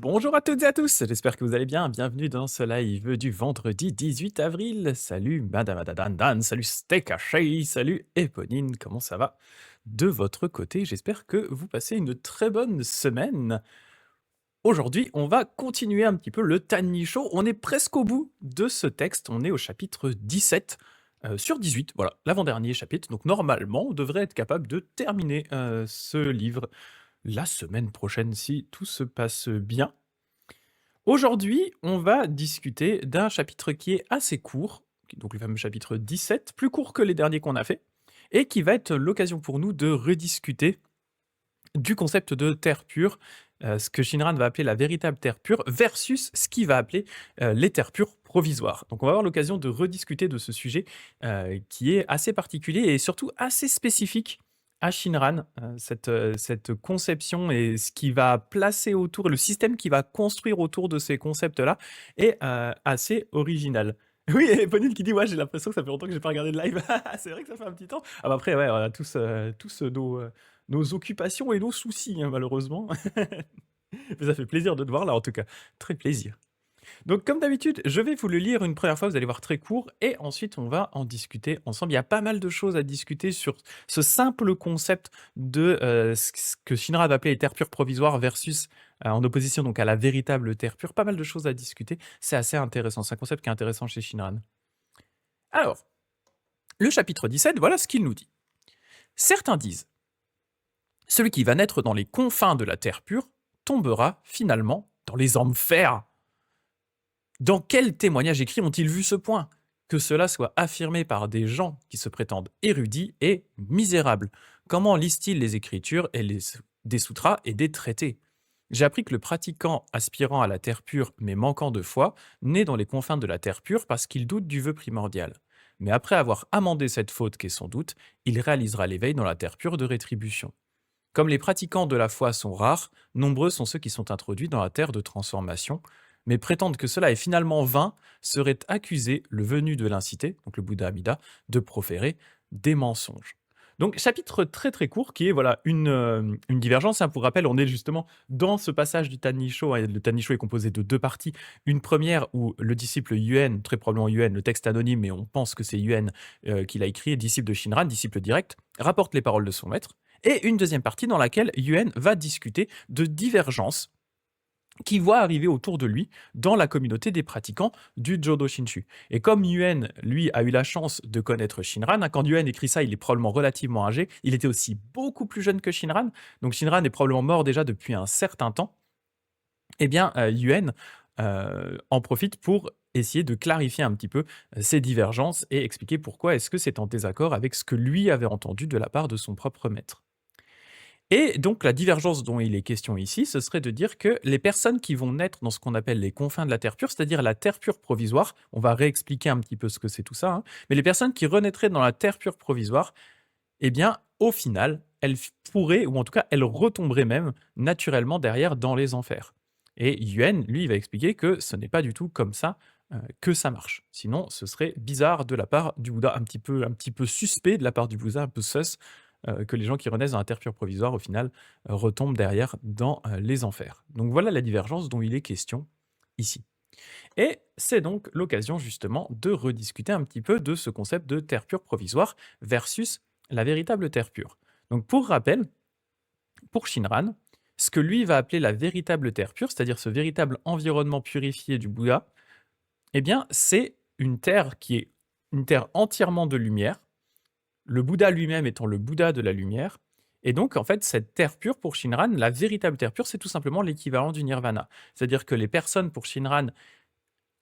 Bonjour à toutes et à tous, j'espère que vous allez bien. Bienvenue dans ce live du vendredi 18 avril. Salut Madame Dan, salut Steak Haché, salut Eponine, comment ça va de votre côté? J'espère que vous passez une très bonne semaine. Aujourd'hui, on va continuer un petit peu le Tiny Show. On est presque au bout de ce texte. On est au chapitre 17 sur 18. Voilà, l'avant-dernier chapitre. Donc normalement, on devrait être capable de terminer ce livre la semaine prochaine si tout se passe bien. Aujourd'hui, on va discuter d'un chapitre qui est assez court, donc le fameux chapitre 17, plus court que les derniers qu'on a fait, et qui va être l'occasion pour nous de rediscuter du concept de terre pure, ce que Shinran va appeler la véritable terre pure, versus ce qu'il va appeler les terres pures provisoires. Donc on va avoir l'occasion de rediscuter de ce sujet qui est assez particulier et surtout assez spécifique à Shinran, cette conception et ce qui va placer autour, le système qui va construire autour de ces concepts-là est assez original. Oui, et Ponil qui dit ouais, j'ai l'impression que ça fait longtemps que j'ai pas regardé de live. C'est vrai que ça fait un petit temps. Ah bah après ouais, on a tous nos occupations et nos soucis, hein, malheureusement. Mais ça fait plaisir de te voir là, en tout cas. Très plaisir. Donc, comme d'habitude, je vais vous le lire une première fois, vous allez voir très court, et ensuite on va en discuter ensemble. Il y a pas mal de choses à discuter sur ce simple concept de ce que Shinra va appeler les terres pures provisoires versus en opposition donc à la véritable terre pure. Pas mal de choses à discuter. C'est assez intéressant. C'est un concept qui est intéressant chez Shinran. Alors, le chapitre 17, voilà ce qu'il nous dit. Certains disent celui qui va naître dans les confins de la terre pure tombera finalement dans les enfers. Dans quel témoignage écrit ont-ils vu ce point? Que cela soit affirmé par des gens qui se prétendent érudits et misérables. Comment lisent-ils les écritures et des sutras et des traités? J'ai appris que le pratiquant aspirant à la terre pure mais manquant de foi naît dans les confins de la terre pure parce qu'il doute du vœu primordial. Mais après avoir amendé cette faute qu'est son doute, il réalisera l'éveil dans la terre pure de rétribution. Comme les pratiquants de la foi sont rares, nombreux sont ceux qui sont introduits dans la terre de transformation, mais prétendre que cela est finalement vain serait accuser le venu de l'incité, donc le Bouddha Amida, de proférer des mensonges. Donc chapitre très très court qui est voilà une divergence. Hein. Pour rappel, on est justement dans ce passage du Tanisho. Hein. Le Tanisho est composé de deux parties. Une première où le disciple Yuen, très probablement Yuen, le texte anonyme, mais on pense que c'est Yuen qui l'a écrit, disciple de Shinran, disciple direct, rapporte les paroles de son maître. Et une deuxième partie dans laquelle Yuen va discuter de divergences qui voit arriver autour de lui dans la communauté des pratiquants du Jodo Shinshu. Et comme Yuen, lui, a eu la chance de connaître Shinran, hein, quand Yuen écrit ça, il est probablement relativement âgé, il était aussi beaucoup plus jeune que Shinran, donc Shinran est probablement mort déjà depuis un certain temps, eh bien Yuen en profite pour essayer de clarifier un petit peu ces divergences et expliquer pourquoi est-ce que c'est en désaccord avec ce que lui avait entendu de la part de son propre maître. Et donc la divergence dont il est question ici, ce serait de dire que les personnes qui vont naître dans ce qu'on appelle les confins de la terre pure, c'est-à-dire la terre pure provisoire, on va réexpliquer un petit peu ce que c'est tout ça, hein, mais les personnes qui renaîtraient dans la terre pure provisoire, eh bien, au final, elles pourraient, ou en tout cas, elles retomberaient même naturellement derrière dans les enfers. Et Yuen, lui, il va expliquer que ce n'est pas du tout comme ça que ça marche. Sinon, ce serait bizarre de la part du Bouddha, un petit peu suspect de la part du Bouddha, un peu sus, que les gens qui renaissent dans la terre pure provisoire, au final, retombent derrière dans les enfers. Donc voilà la divergence dont il est question ici. Et c'est donc l'occasion justement de rediscuter un petit peu de ce concept de terre pure provisoire versus la véritable terre pure. Donc pour rappel, pour Shinran, ce que lui va appeler la véritable terre pure, c'est-à-dire ce véritable environnement purifié du Bouddha, eh bien c'est une terre qui est une terre entièrement de lumière, le Bouddha lui-même étant le Bouddha de la lumière. Et donc, en fait, cette terre pure pour Shinran, la véritable terre pure, c'est tout simplement l'équivalent du nirvana. C'est-à-dire que les personnes pour Shinran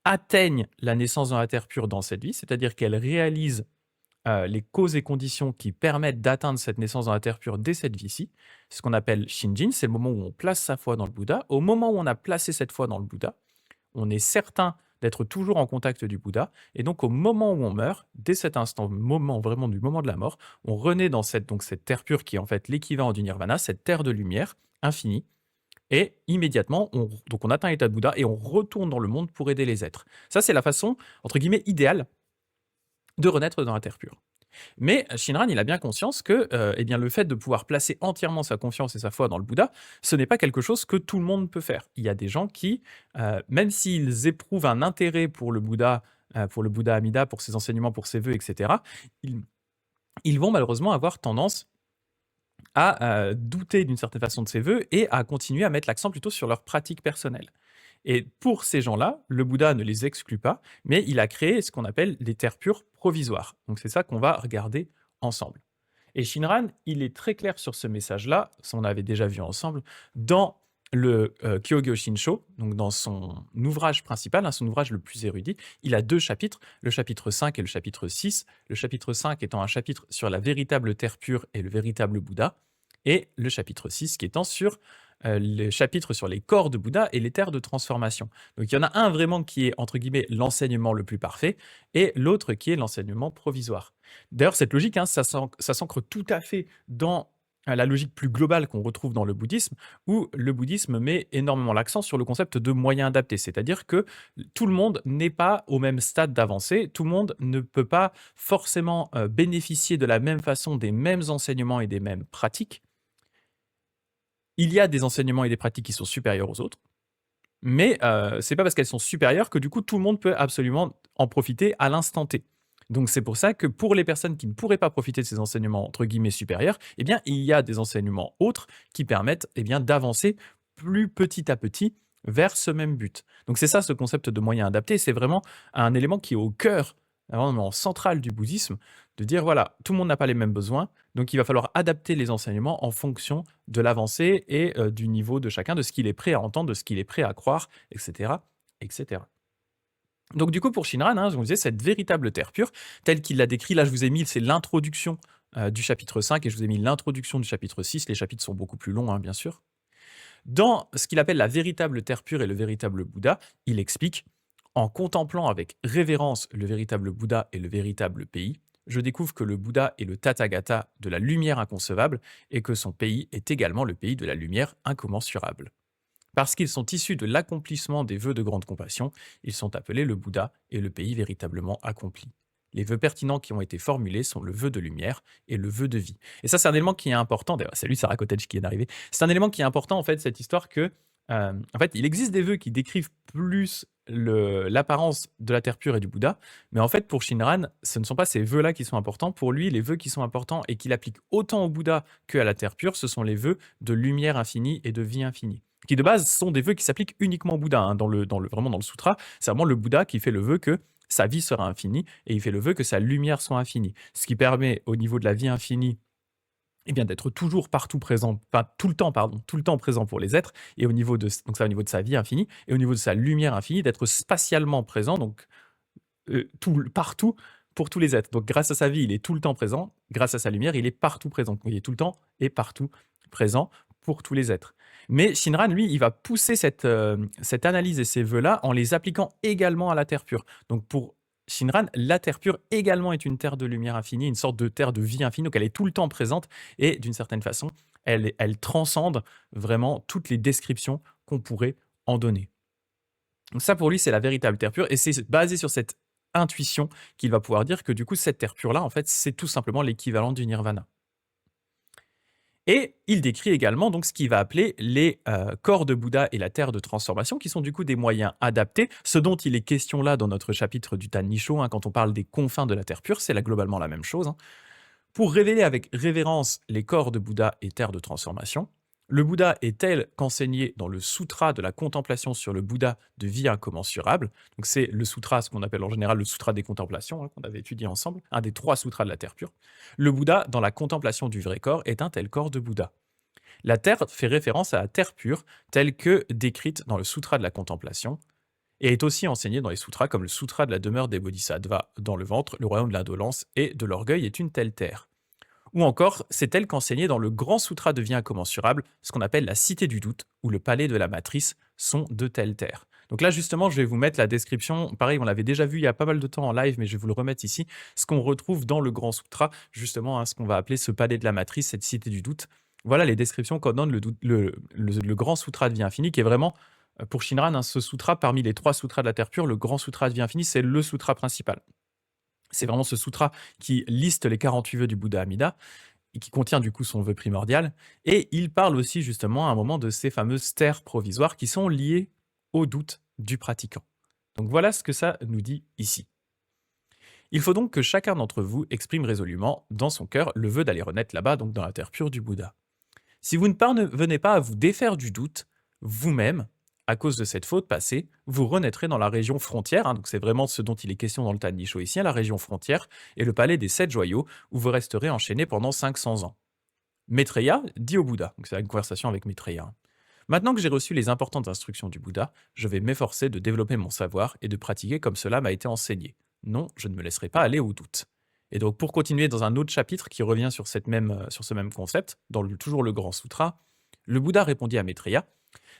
atteignent la naissance dans la terre pure dans cette vie, c'est-à-dire qu'elles réalisent les causes et conditions qui permettent d'atteindre cette naissance dans la terre pure dès cette vie-ci. C'est ce qu'on appelle Shinjin, c'est le moment où on place sa foi dans le Bouddha. Au moment où on a placé cette foi dans le Bouddha, on est certain d'être toujours en contact du Bouddha, et donc au moment où on meurt, dès cet instant, moment vraiment du moment de la mort, on renaît dans cette terre pure qui est en fait l'équivalent du nirvana, cette terre de lumière infinie, et immédiatement, on atteint l'état de Bouddha et on retourne dans le monde pour aider les êtres. Ça, c'est la façon, entre guillemets, idéale de renaître dans la terre pure. Mais Shinran, il a bien conscience que, eh bien, le fait de pouvoir placer entièrement sa confiance et sa foi dans le Bouddha, ce n'est pas quelque chose que tout le monde peut faire. Il y a des gens qui, même s'ils éprouvent un intérêt pour le Bouddha Amida, pour ses enseignements, pour ses vœux, et cetera, ils ils vont malheureusement avoir tendance à, douter d'une certaine façon de ses vœux et à continuer à mettre l'accent plutôt sur leur pratique personnelle. Et pour ces gens-là, le Bouddha ne les exclut pas, mais il a créé ce qu'on appelle des terres pures provisoires. Donc c'est ça qu'on va regarder ensemble. Et Shinran, il est très clair sur ce message-là, ça on avait déjà vu ensemble, dans le Kyogyo Shinsho, donc dans son ouvrage principal, hein, son ouvrage le plus érudit. Il a deux chapitres, le chapitre 5 et le chapitre 6. Le chapitre 5 étant un chapitre sur la véritable terre pure et le véritable Bouddha, et le chapitre 6 qui étant sur le chapitre sur les corps de Bouddha et les terres de transformation. Donc il y en a un vraiment qui est, entre guillemets, l'enseignement le plus parfait, et l'autre qui est l'enseignement provisoire. D'ailleurs, cette logique, hein, ça s'ancre tout à fait dans la logique plus globale qu'on retrouve dans le bouddhisme, où le bouddhisme met énormément l'accent sur le concept de moyens adaptés, c'est-à-dire que tout le monde n'est pas au même stade d'avancée, tout le monde ne peut pas forcément bénéficier de la même façon des mêmes enseignements et des mêmes pratiques. Il y a des enseignements et des pratiques qui sont supérieurs aux autres, mais c'est pas parce qu'elles sont supérieures que du coup tout le monde peut absolument en profiter à l'instant T. Donc c'est pour ça que pour les personnes qui ne pourraient pas profiter de ces enseignements entre guillemets «supérieurs», eh bien il y a des enseignements autres qui permettent, eh bien d'avancer plus petit à petit vers ce même but. Donc c'est ça ce concept de moyen adapté, c'est vraiment un élément qui est au cœur, vraiment central du bouddhisme, de dire voilà, tout le monde n'a pas les mêmes besoins, donc il va falloir adapter les enseignements en fonction de l'avancée et du niveau de chacun, de ce qu'il est prêt à entendre, de ce qu'il est prêt à croire, etc., etc. Donc du coup, pour Shinran, hein, je vous disais, cette véritable terre pure, telle qu'il l'a décrit, là je vous ai mis, c'est l'introduction du chapitre 5 et je vous ai mis l'introduction du chapitre 6. Les chapitres sont beaucoup plus longs, hein, bien sûr. Dans ce qu'il appelle la véritable terre pure et le véritable Bouddha, il explique: «En contemplant avec révérence le véritable Bouddha et le véritable pays, je découvre que le Bouddha est le Tathagata de la lumière inconcevable et que son pays est également le pays de la lumière incommensurable. Parce qu'ils sont issus de l'accomplissement des vœux de grande compassion, ils sont appelés le Bouddha et le pays véritablement accompli. Les vœux pertinents qui ont été formulés sont le vœu de lumière et le vœu de vie.» Et ça, c'est un élément qui est important. D'ailleurs, salut Sarah Cottage qui est d'arriver. C'est un élément qui est important, en fait, cette histoire que, en fait, il existe des vœux qui décrivent plus l'apparence de la terre pure et du Bouddha, mais en fait, pour Shinran, ce ne sont pas ces vœux-là qui sont importants. Pour lui, les vœux qui sont importants et qu'il applique autant au Bouddha qu'à la terre pure, ce sont les vœux de lumière infinie et de vie infinie, qui de base sont des vœux qui s'appliquent uniquement au Bouddha, hein, vraiment dans le sutra. C'est vraiment le Bouddha qui fait le vœu que sa vie sera infinie et il fait le vœu que sa lumière soit infinie. Ce qui permet au niveau de la vie infinie, eh bien, d'être toujours partout présent, pas tout le temps, pardon, tout le temps présent pour les êtres, et au niveau de, donc ça au niveau de sa vie infinie, et au niveau de sa lumière infinie, d'être spatialement présent, donc partout pour tous les êtres. Donc grâce à sa vie, il est tout le temps présent, grâce à sa lumière, il est partout présent. Donc, il est tout le temps et partout présent pour tous les êtres. Mais Shinran, lui, il va pousser cette analyse et ces vœux-là en les appliquant également à la terre pure. Donc pour Shinran, la terre pure également est une terre de lumière infinie, une sorte de terre de vie infinie, donc elle est tout le temps présente et d'une certaine façon, elle transcende vraiment toutes les descriptions qu'on pourrait en donner. Donc ça, pour lui, c'est la véritable terre pure et c'est basé sur cette intuition qu'il va pouvoir dire que du coup, cette terre pure-là, en fait, c'est tout simplement l'équivalent du nirvana. Et il décrit également donc ce qu'il va appeler les corps de Bouddha et la terre de transformation, qui sont du coup des moyens adaptés. Ce dont il est question là dans notre chapitre du Tannisho, hein, quand on parle des confins de la terre pure, c'est là globalement la même chose, hein. Pour révéler avec révérence les corps de Bouddha et terre de transformation, le Bouddha est tel qu'enseigné dans le sutra de la contemplation sur le Bouddha de vie incommensurable. Donc c'est le sutra, ce qu'on appelle en général le sutra des contemplations, hein, qu'on avait étudié ensemble, un des 3 sutras de la terre pure. Le Bouddha, dans la contemplation du vrai corps, est un tel corps de Bouddha. La terre fait référence à la terre pure, telle que décrite dans le sutra de la contemplation, et est aussi enseignée dans les sutras comme le sutra de la demeure des bodhisattvas dans le ventre, le royaume de l'indolence et de l'orgueil est une telle terre. Ou encore, c'est elle qu'enseignée dans le grand sutra de vie incommensurable, ce qu'on appelle la cité du doute, ou le palais de la matrice, sont de telles terres. Donc là, justement, je vais vous mettre la description. Pareil, on l'avait déjà vu il y a pas mal de temps en live, mais je vais vous le remettre ici. Ce qu'on retrouve dans le grand sutra, justement, hein, ce qu'on va appeler ce palais de la matrice, cette cité du doute. Voilà les descriptions qu'on donne le grand sutra de vie infinie, qui est vraiment, pour Shinran, hein, ce sutra, parmi les 3 sutras de la terre pure, le grand sutra de vie infinie, c'est le sutra principal. C'est vraiment ce sutra qui liste les 48 vœux du Bouddha Amida et qui contient du coup son vœu primordial. Et il parle aussi justement à un moment de ces fameuses terres provisoires qui sont liées au doute du pratiquant. Donc voilà ce que ça nous dit ici. Il faut donc que chacun d'entre vous exprime résolument dans son cœur le vœu d'aller renaître là-bas, donc dans la terre pure du Bouddha. Si vous ne parvenez pas à vous défaire du doute, vous-même, à cause de cette faute passée, vous renaîtrez dans la région frontière, donc c'est vraiment ce dont il est question dans le Tannisho ici, la région frontière, et le palais des 7 joyaux, où vous resterez enchaîné pendant 500 ans. Maitreya dit au Bouddha, donc c'est une conversation avec Maitreya. Maintenant que j'ai reçu les importantes instructions du Bouddha, je vais m'efforcer de développer mon savoir et de pratiquer comme cela m'a été enseigné. Non, je ne me laisserai pas aller au doute. Et donc, pour continuer dans un autre chapitre qui revient sur, sur ce même concept, dans toujours le Grand Sutra, le Bouddha répondit à Maitreya: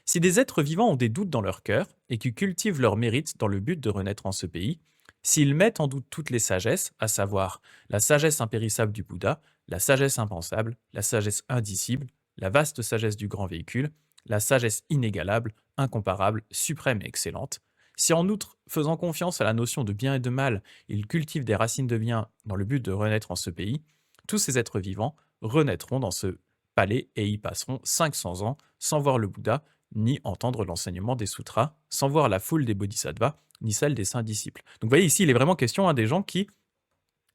si des êtres vivants ont des doutes dans leur cœur et qui cultivent leur mérite dans le but de renaître en ce pays, s'ils mettent en doute toutes les sagesses, à savoir la sagesse impérissable du Bouddha, la sagesse impensable, la sagesse indicible, la vaste sagesse du grand véhicule, la sagesse inégalable, incomparable, suprême et excellente, si en outre, faisant confiance à la notion de bien et de mal, ils cultivent des racines de bien dans le but de renaître en ce pays, tous ces êtres vivants renaîtront dans ce palais et y passeront 500 ans sans voir le Bouddha, ni entendre l'enseignement des sutras, sans voir la foule des bodhisattvas, ni celle des saints disciples. Donc vous voyez ici, il est vraiment question des gens qui,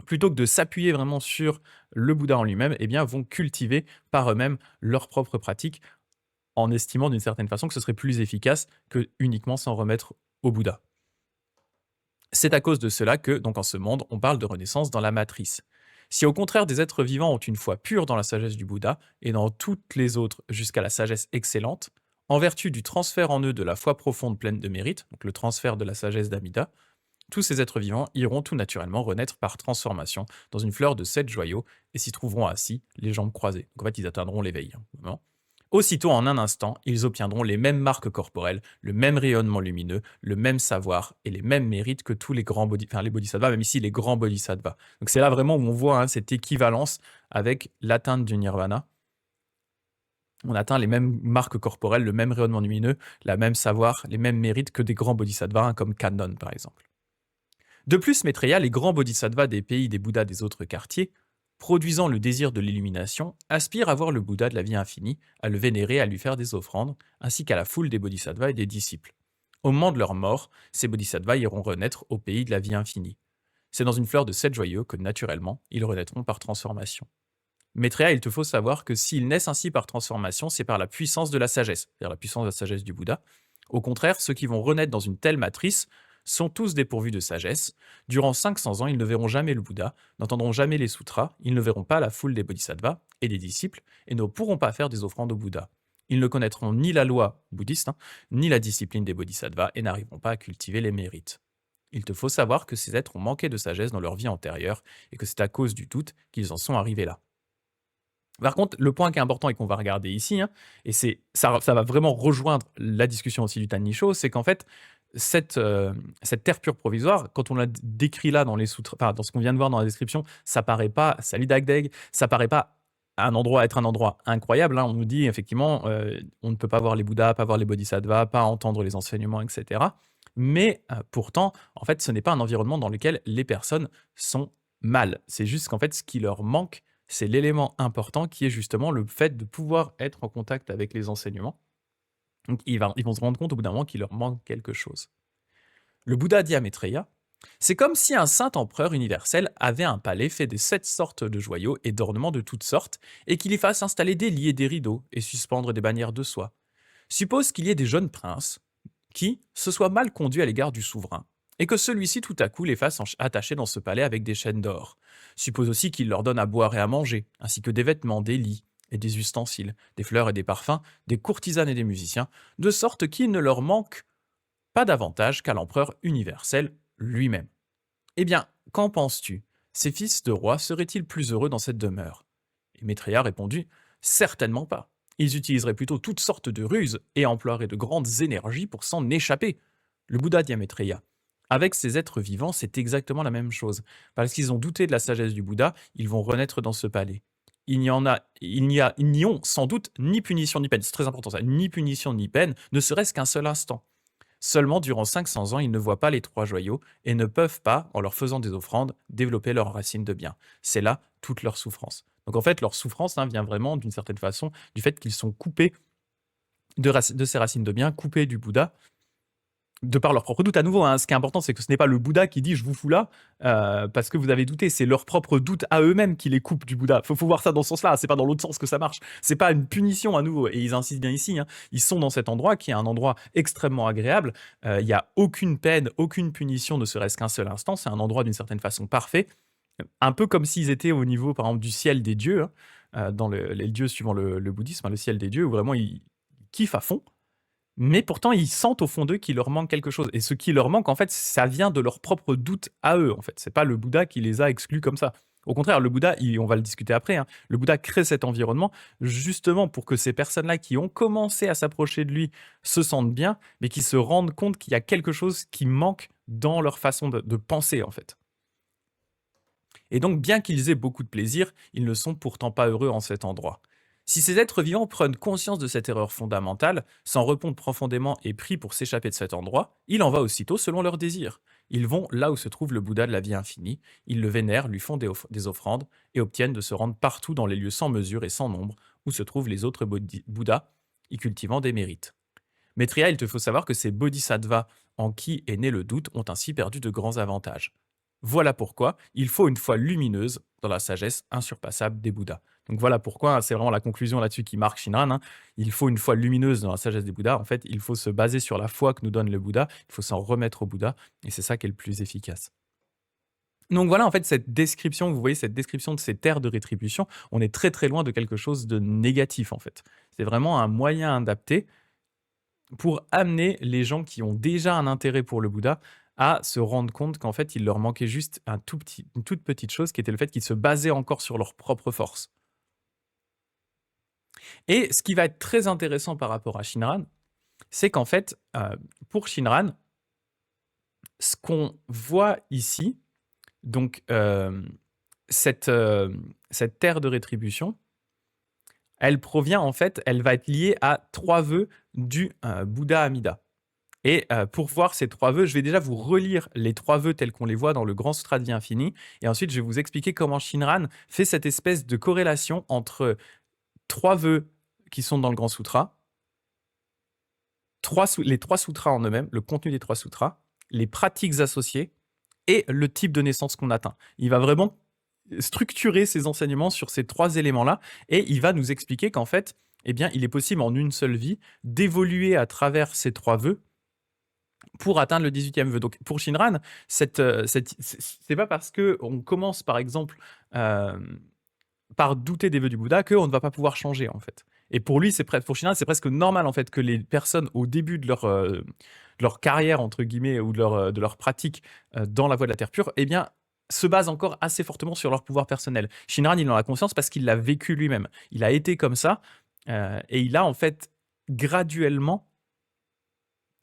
plutôt que de s'appuyer vraiment sur le Bouddha en lui-même, eh bien, vont cultiver par eux-mêmes leur propre pratique en estimant d'une certaine façon que ce serait plus efficace que uniquement s'en remettre au Bouddha. C'est à cause de cela que, donc en ce monde, on parle de renaissance dans la matrice. Si au contraire des êtres vivants ont une foi pure dans la sagesse du Bouddha et dans toutes les autres jusqu'à la sagesse excellente, en vertu du transfert en eux de la foi profonde pleine de mérite, donc le transfert de la sagesse d'Amida, tous ces êtres vivants iront tout naturellement renaître par transformation dans une fleur de 7 joyaux et s'y trouveront assis, les jambes croisées. Donc en fait, ils atteindront l'éveil. Aussitôt, en un instant, ils obtiendront les mêmes marques corporelles, le même rayonnement lumineux, le même savoir et les mêmes mérites que tous les grands les bodhisattvas, même ici les grands bodhisattvas. Donc c'est là vraiment où on voit cette équivalence avec l'atteinte du nirvana. On atteint les mêmes marques corporelles, le même rayonnement lumineux, la même savoir, les mêmes mérites que des grands bodhisattvas, comme Kannon par exemple. De plus, Maitreya, les grands bodhisattvas des pays des Bouddhas des autres quartiers, produisant le désir de l'illumination, aspirent à voir le Bouddha de la vie infinie, à le vénérer, à lui faire des offrandes, ainsi qu'à la foule des bodhisattvas et des disciples. Au moment de leur mort, ces bodhisattvas iront renaître au pays de la vie infinie. C'est dans une fleur de 7 joyaux que, naturellement, ils renaîtront par transformation. Maitreya, il te faut savoir que s'ils naissent ainsi par transformation, c'est par la puissance de la sagesse, c'est-à-dire la puissance de la sagesse du Bouddha. Au contraire, ceux qui vont renaître dans une telle matrice sont tous dépourvus de sagesse. Durant 500 ans, ils ne verront jamais le Bouddha, n'entendront jamais les sutras, ils ne verront pas la foule des bodhisattvas et des disciples, et ne pourront pas faire des offrandes au Bouddha. Ils ne connaîtront ni la loi bouddhiste, ni la discipline des bodhisattvas, et n'arriveront pas à cultiver les mérites. Il te faut savoir que ces êtres ont manqué de sagesse dans leur vie antérieure, et que c'est à cause du doute qu'ils en sont arrivés là. Par contre, le point qui est important et qu'on va regarder ici, et ça va vraiment rejoindre la discussion aussi du Tannisho, c'est qu'en fait, cette terre pure provisoire, quand on la décrit là dans les sutras, enfin, dans ce qu'on vient de voir dans la description, ça paraît pas, salut Dagdeg, ça paraît pas être un endroit incroyable. On nous dit effectivement, on ne peut pas voir les Bouddhas, pas voir les Bodhisattvas, pas entendre les enseignements, etc. Mais pourtant, en fait, ce n'est pas un environnement dans lequel les personnes sont mal. C'est juste qu'en fait, ce qui leur manque, c'est l'élément important qui est justement le fait de pouvoir être en contact avec les enseignements. Donc ils vont se rendre compte au bout d'un moment qu'il leur manque quelque chose. Le Bouddha dit à Maitreya: c'est comme si un saint empereur universel avait un palais fait des 7 sortes de joyaux et d'ornements de toutes sortes, et qu'il y fasse installer des lits et des rideaux, et suspendre des bannières de soie. Suppose qu'il y ait des jeunes princes qui se soient mal conduits à l'égard du souverain, et que celui-ci tout à coup les fasse attacher dans ce palais avec des chaînes d'or. Suppose aussi qu'il leur donne à boire et à manger, ainsi que des vêtements, des lits et des ustensiles, des fleurs et des parfums, des courtisanes et des musiciens, de sorte qu'il ne leur manque pas davantage qu'à l'empereur universel lui-même. Eh bien, qu'en penses-tu? Ces fils de rois seraient-ils plus heureux dans cette demeure? Et Maitreya répondit: certainement pas. Ils utiliseraient plutôt toutes sortes de ruses et emploieraient de grandes énergies pour s'en échapper. Le Bouddha dit à Maitreya: avec ces êtres vivants, c'est exactement la même chose. Parce qu'ils ont douté de la sagesse du Bouddha, ils vont renaître dans ce palais. Ils n'y ont sans doute ni punition ni peine. C'est très important ça, ni punition ni peine, ne serait-ce qu'un seul instant. Seulement, durant 500 ans, ils ne voient pas les 3 joyaux et ne peuvent pas, en leur faisant des offrandes, développer leurs racines de bien. C'est là toute leur souffrance. Donc en fait, leur souffrance, hein, vient vraiment, d'une certaine façon, du fait qu'ils sont coupés de ces racines de bien, coupés du Bouddha, de par leur propre doute. À nouveau, hein, ce qui est important, c'est que ce n'est pas le Bouddha qui dit: «Je vous fous là, parce que vous avez douté». C'est leur propre doute à eux-mêmes qui les coupe du Bouddha. Faut voir ça dans ce sens-là, c'est pas dans l'autre sens que ça marche. C'est pas une punition à nouveau, et ils insistent bien ici, hein. Ils sont dans cet endroit qui est un endroit extrêmement agréable. Il y a aucune peine, aucune punition, ne serait-ce qu'un seul instant. C'est un endroit d'une certaine façon parfait. Un peu comme s'ils étaient au niveau, par exemple, du ciel des dieux, hein, dans les dieux suivant le bouddhisme, hein, le ciel des dieux, où vraiment ils kiffent à fond. Mais pourtant, ils sentent au fond d'eux qu'il leur manque quelque chose. Et ce qui leur manque, en fait, ça vient de leur propre doute à eux, en fait. C'est pas le Bouddha qui les a exclus comme ça. Au contraire, le Bouddha, on va le discuter après, hein, le Bouddha crée cet environnement justement pour que ces personnes-là qui ont commencé à s'approcher de lui se sentent bien, mais qui se rendent compte qu'il y a quelque chose qui manque dans leur façon de penser, en fait. Et donc, bien qu'ils aient beaucoup de plaisir, ils ne sont pourtant pas heureux en cet endroit. Si ces êtres vivants prennent conscience de cette erreur fondamentale, s'en répondent profondément et prient pour s'échapper de cet endroit, il en va aussitôt selon leurs désirs. Ils vont là où se trouve le Bouddha de la vie infinie, ils le vénèrent, lui font des offrandes et obtiennent de se rendre partout dans les lieux sans mesure et sans nombre où se trouvent les autres Bouddhas, y cultivant des mérites. Maitreya, il te faut savoir que ces bodhisattvas en qui est né le doute ont ainsi perdu de grands avantages. Voilà pourquoi il faut une foi lumineuse dans la sagesse insurpassable des Bouddhas. Donc voilà pourquoi, hein, c'est vraiment la conclusion là-dessus qui marque Shinran, hein. Il faut une foi lumineuse dans la sagesse des Bouddhas. En fait, il faut se baser sur la foi que nous donne le Bouddha, il faut s'en remettre au Bouddha, et c'est ça qui est le plus efficace. Donc voilà, en fait, cette description, vous voyez, cette description de ces terres de rétribution, on est très très loin de quelque chose de négatif, en fait. C'est vraiment un moyen adapté pour amener les gens qui ont déjà un intérêt pour le Bouddha à se rendre compte qu'en fait, il leur manquait juste une toute petite chose qui était le fait qu'ils se basaient encore sur leur propre force. Et ce qui va être très intéressant par rapport à Shinran, c'est qu'en fait, pour Shinran, ce qu'on voit ici, donc cette terre de rétribution, elle provient en fait, elle va être liée à 3 vœux du Bouddha Amida. Et pour voir ces 3 vœux, je vais déjà vous relire les 3 vœux tels qu'on les voit dans le Grand Sutra de vie infinie, et ensuite je vais vous expliquer comment Shinran fait cette espèce de corrélation entre 3 vœux qui sont dans le Grand Sutra, les 3 sutras en eux-mêmes, le contenu des 3 sutras, les pratiques associées et le type de naissance qu'on atteint. Il va vraiment structurer ses enseignements sur ces 3 éléments-là, et il va nous expliquer qu'en fait, eh bien, il est possible en une seule vie d'évoluer à travers ces 3 vœux pour atteindre le 18e vœu. Donc pour Shinran, c'est pas parce qu'on commence par exemple par douter des vœux du Bouddha qu'on ne va pas pouvoir changer, en fait. Et pour lui, pour Shinran, c'est presque normal en fait que les personnes au début de leur carrière entre guillemets ou de leur pratique dans la voie de la terre pure, eh bien se basent encore assez fortement sur leur pouvoir personnel. Shinran, il en a conscience parce qu'il l'a vécu lui-même. Il a été comme ça, et il a en fait graduellement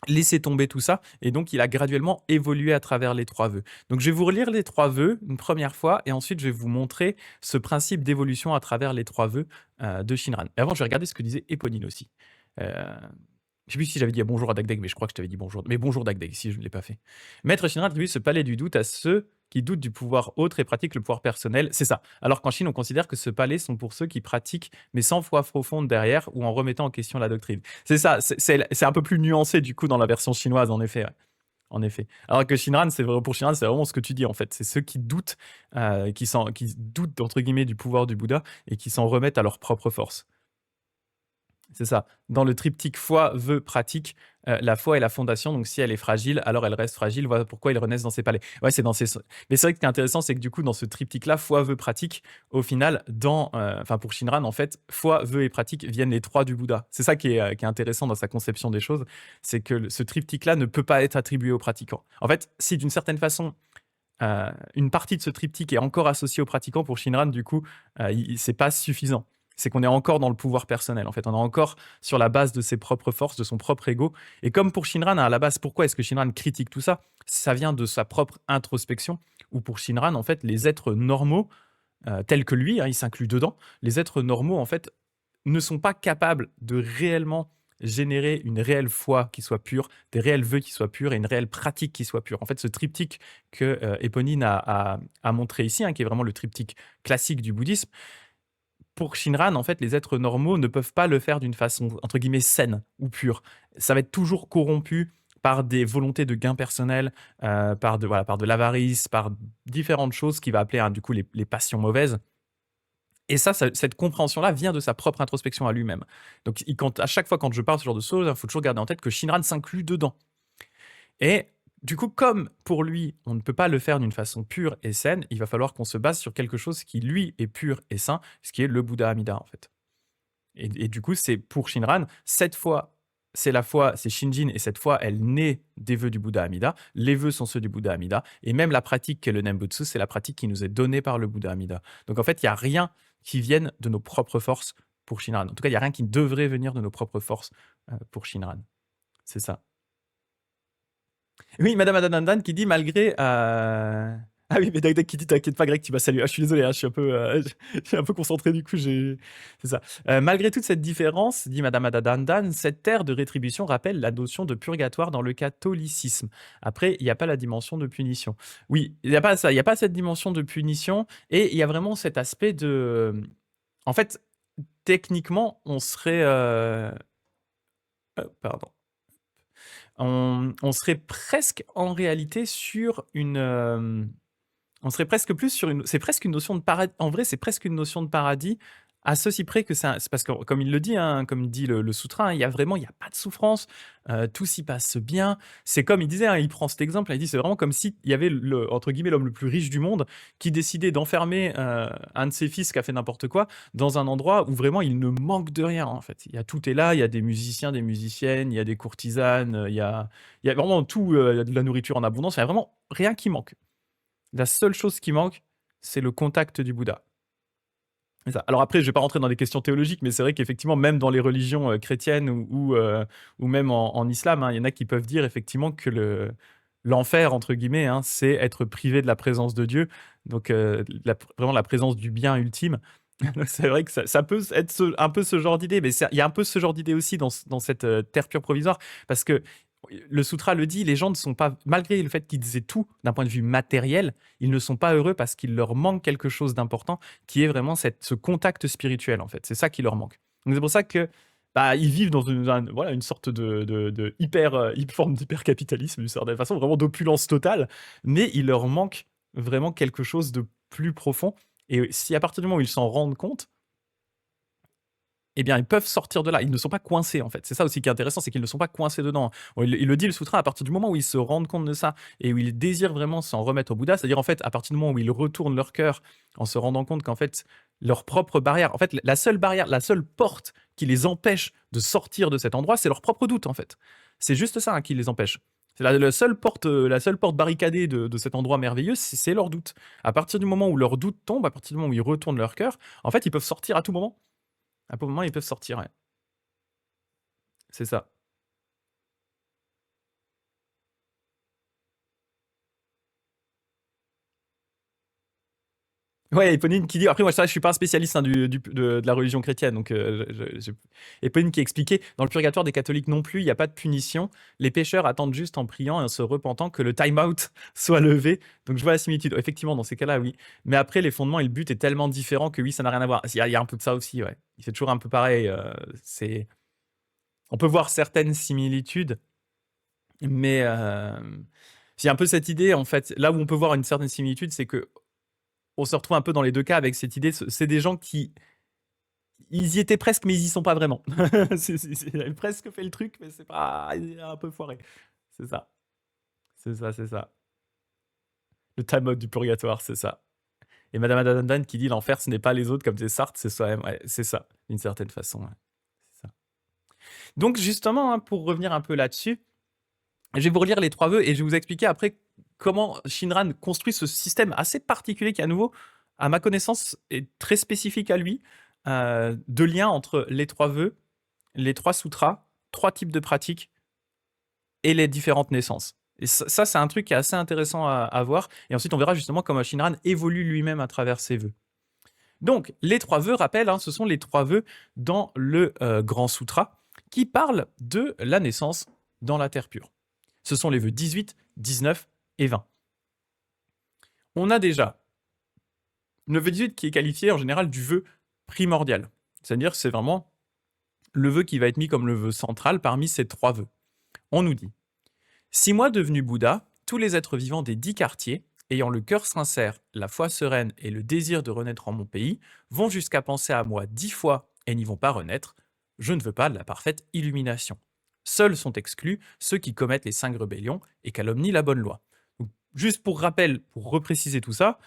laisser tomber tout ça, et donc il a graduellement évolué à travers les 3 vœux. Donc je vais vous relire les 3 vœux une première fois, et ensuite je vais vous montrer ce principe d'évolution à travers les 3 vœux de Shinran. Et avant, je vais regarder ce que disait Éponine aussi. Je ne sais plus si j'avais dit bonjour à Dagdag, mais je crois que je t'avais dit bonjour. Mais bonjour Dagdag, si je ne l'ai pas fait. Maître Shinran attribue ce palais du doute à ceux qui doutent du pouvoir autre et pratiquent le pouvoir personnel. C'est ça. Alors qu'en Chine, on considère que ce palais sont pour ceux qui pratiquent, mais sans foi profonde derrière ou en remettant en question la doctrine. C'est ça. C'est un peu plus nuancé du coup dans la version chinoise, en effet. Ouais. En effet. Alors que Shinran, pour Shinran, c'est vraiment ce que tu dis en fait. C'est ceux qui doutent, qui doutent entre guillemets du pouvoir du Bouddha et qui s'en remettent à leur propre force. C'est ça. Dans le triptyque foi, vœu, pratique, la foi est la fondation, donc si elle est fragile, alors elle reste fragile. Voilà pourquoi ils renaissent dans ces palais. Ouais, c'est dans ces. Mais c'est vrai que ce qui est intéressant, c'est que du coup, dans ce triptyque-là, foi, vœu, pratique, au final, pour Shinran, en fait, foi, vœu et pratique viennent les 3 du Bouddha. C'est ça qui est intéressant dans sa conception des choses, c'est que ce triptyque-là ne peut pas être attribué aux pratiquants. En fait, si d'une certaine façon, une partie de ce triptyque est encore associée aux pratiquants, pour Shinran, du coup, c'est pas suffisant. C'est qu'on est encore dans le pouvoir personnel. En fait, on est encore sur la base de ses propres forces, de son propre ego. Et comme pour Shinran, à la base, pourquoi est-ce que Shinran critique tout ça? Ça vient de sa propre introspection, où pour Shinran, en fait, les êtres normaux, tels que lui, hein, il s'inclut dedans, les êtres normaux, en fait, ne sont pas capables de réellement générer une réelle foi qui soit pure, des réels vœux qui soient purs et une réelle pratique qui soit pure. En fait, ce triptyque que Éponine a montré ici, hein, qui est vraiment le triptyque classique du bouddhisme, pour Shinran, en fait, les êtres normaux ne peuvent pas le faire d'une façon, entre guillemets, saine ou pure. Ça va être toujours corrompu par des volontés de gain personnel, voilà, par de l'avarice, par différentes choses qui va appeler, hein, du coup, les passions mauvaises. Et cette compréhension-là vient de sa propre introspection à lui-même. Donc, à chaque fois quand je parle de ce genre de choses, il faut toujours garder en tête que Shinran s'inclut dedans. Et du coup, comme pour lui, on ne peut pas le faire d'une façon pure et saine, il va falloir qu'on se base sur quelque chose qui, lui, est pur et sain, ce qui est le Bouddha Amida, en fait. Et du coup, c'est pour Shinran, cette fois, c'est la foi, c'est Shinjin, et cette fois, elle naît des vœux du Bouddha Amida. Les vœux sont ceux du Bouddha Amida. Et même la pratique qu'est le Nembutsu, c'est la pratique qui nous est donnée par le Bouddha Amida. Donc en fait, il n'y a rien qui vienne de nos propres forces pour Shinran. En tout cas, il n'y a rien qui devrait venir de nos propres forces pour Shinran. C'est ça. Oui, Madame Adanandan qui dit malgré. Ah oui, mais Dagdag qui dit t'inquiète pas, Greg, tu m'as salué. Ah, je suis désolé, hein, je suis un peu concentré du coup. C'est ça. Malgré toute cette différence, dit Madame Adanandan, cette ère de rétribution rappelle la notion de purgatoire dans le catholicisme. Après, il n'y a pas la dimension de punition. Oui, il n'y a pas ça, il n'y a pas cette dimension de punition et il y a vraiment cet aspect de. En fait, techniquement, on serait. Pardon. On serait presque en réalité sur une. On serait presque plus sur une. C'est presque une notion de paradis. En vrai, c'est presque une notion de paradis, à ceci près que c'est parce que, comme il le dit, hein, comme dit le sutra, hein, il y a vraiment, il n'y a pas de souffrance, tout s'y passe bien. C'est comme il disait, hein, il prend cet exemple, il dit c'est vraiment comme si il y avait entre guillemets l'homme le plus riche du monde qui décidait d'enfermer un de ses fils qui a fait n'importe quoi dans un endroit où vraiment il ne manque de rien en fait. Il y a tout est là, il y a des musiciens, des musiciennes, il y a des courtisanes, il y a vraiment tout, il y a de la nourriture en abondance, il y a vraiment rien qui manque. La seule chose qui manque, c'est le contact du Bouddha. C'est ça. Alors après, je ne vais pas rentrer dans des questions théologiques, mais c'est vrai qu'effectivement, même dans les religions chrétiennes ou même en islam, hein, il y en a qui peuvent dire effectivement que l'enfer, entre guillemets, hein, c'est être privé de la présence de Dieu, donc vraiment la présence du bien ultime. C'est vrai que ça peut être un peu ce genre d'idée, mais il y a un peu ce genre d'idée aussi dans cette terre pure provisoire, parce que le sutra le dit, les gens ne sont pas, malgré le fait qu'ils aient tout d'un point de vue matériel, ils ne sont pas heureux parce qu'il leur manque quelque chose d'important, qui est vraiment ce contact spirituel en fait. C'est ça qui leur manque. Donc c'est pour ça que ils vivent dans voilà, une sorte de forme d'hyper-capitalisme d'une certaine façon, vraiment d'opulence totale, mais il leur manque vraiment quelque chose de plus profond. Et si à partir du moment où ils s'en rendent compte, eh bien, ils peuvent sortir de là. Ils ne sont pas coincés, en fait. C'est ça aussi qui est intéressant, c'est qu'ils ne sont pas coincés dedans. Bon, il le dit, le sutra, à partir du moment où ils se rendent compte de ça et où ils désirent vraiment s'en remettre au Bouddha, c'est-à-dire, en fait, à partir du moment où ils retournent leur cœur en se rendant compte qu'en fait, leur propre barrière, en fait, la seule barrière, la seule porte qui les empêche de sortir de cet endroit, c'est leur propre doute, en fait. C'est juste ça, hein, qui les empêche. C'est la seule porte barricadée de cet endroit merveilleux, c'est leur doute. À partir du moment où leur doute tombe, à partir du moment où ils retournent leur cœur, en fait, ils peuvent sortir à tout moment. À tout moment, ils peuvent sortir, ouais. C'est ça. Ouais, Éponine qui dit. Après, moi, ça, je suis pas un spécialiste hein, de la religion chrétienne. Donc, Éponine qui expliquait dans le purgatoire des catholiques non plus, il n'y a pas de punition. Les pécheurs attendent juste en priant et en se repentant que le time-out soit levé. Donc, je vois la similitude. Effectivement, dans ces cas-là, oui. Mais après, les fondements et le but est tellement différent que oui, ça n'a rien à voir. Il y a un peu de ça aussi, ouais. Il fait toujours un peu pareil. On peut voir certaines similitudes, mais il y a un peu cette idée, en fait. Là où on peut voir une certaine similitude, c'est que on se retrouve un peu dans les deux cas avec cette idée. C'est des gens qui. Ils y étaient presque, mais ils y sont pas vraiment. Ils avaient presque fait le truc, mais c'est pas. Il est un peu foiré. C'est ça. C'est ça, c'est ça. Le time mode du purgatoire, c'est ça. Et Madame Adandan qui dit l'enfer, ce n'est pas les autres comme des Sartres, c'est soi-même. Ouais, c'est ça, d'une certaine façon. Ouais. C'est ça. Donc, justement, hein, pour revenir un peu là-dessus, je vais vous relire les trois vœux et je vais vous expliquer après comment Shinran construit ce système assez particulier qui, à nouveau, à ma connaissance, est très spécifique à lui, de lien entre les trois vœux, les trois sutras, trois types de pratiques et les différentes naissances. Et ça, c'est un truc qui est assez intéressant à voir. Et ensuite, on verra justement comment Shinran évolue lui-même à travers ses vœux. Donc, les trois vœux, rappel, hein, ce sont les trois vœux dans le Grand Sutra qui parle de la naissance dans la terre pure. Ce sont les vœux 18, 19 et 20. On a déjà le vœu 18 qui est qualifié en général du vœu primordial. C'est-à-dire que c'est vraiment le vœu qui va être mis comme le vœu central parmi ces 3 vœux. On nous dit « Si moi devenu Bouddha, tous les êtres vivants des 10 quartiers, ayant le cœur sincère, la foi sereine et le désir de renaître en mon pays, vont jusqu'à penser à moi 10 fois et n'y vont pas renaître, je ne veux pas de la parfaite illumination. Seuls sont exclus ceux qui commettent les 5 rébellions et calomnient la bonne loi. » Donc, juste pour rappel, pour repréciser tout ça,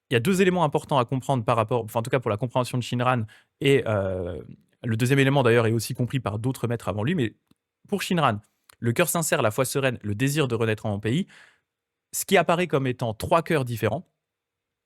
il y a 2 éléments importants à comprendre par rapport, enfin en tout cas pour la compréhension de Shinran, et le deuxième élément d'ailleurs est aussi compris par d'autres maîtres avant lui, mais pour Shinran, le cœur sincère, la foi sereine, le désir de renaître en mon pays, ce qui apparaît comme étant 3 cœurs différents,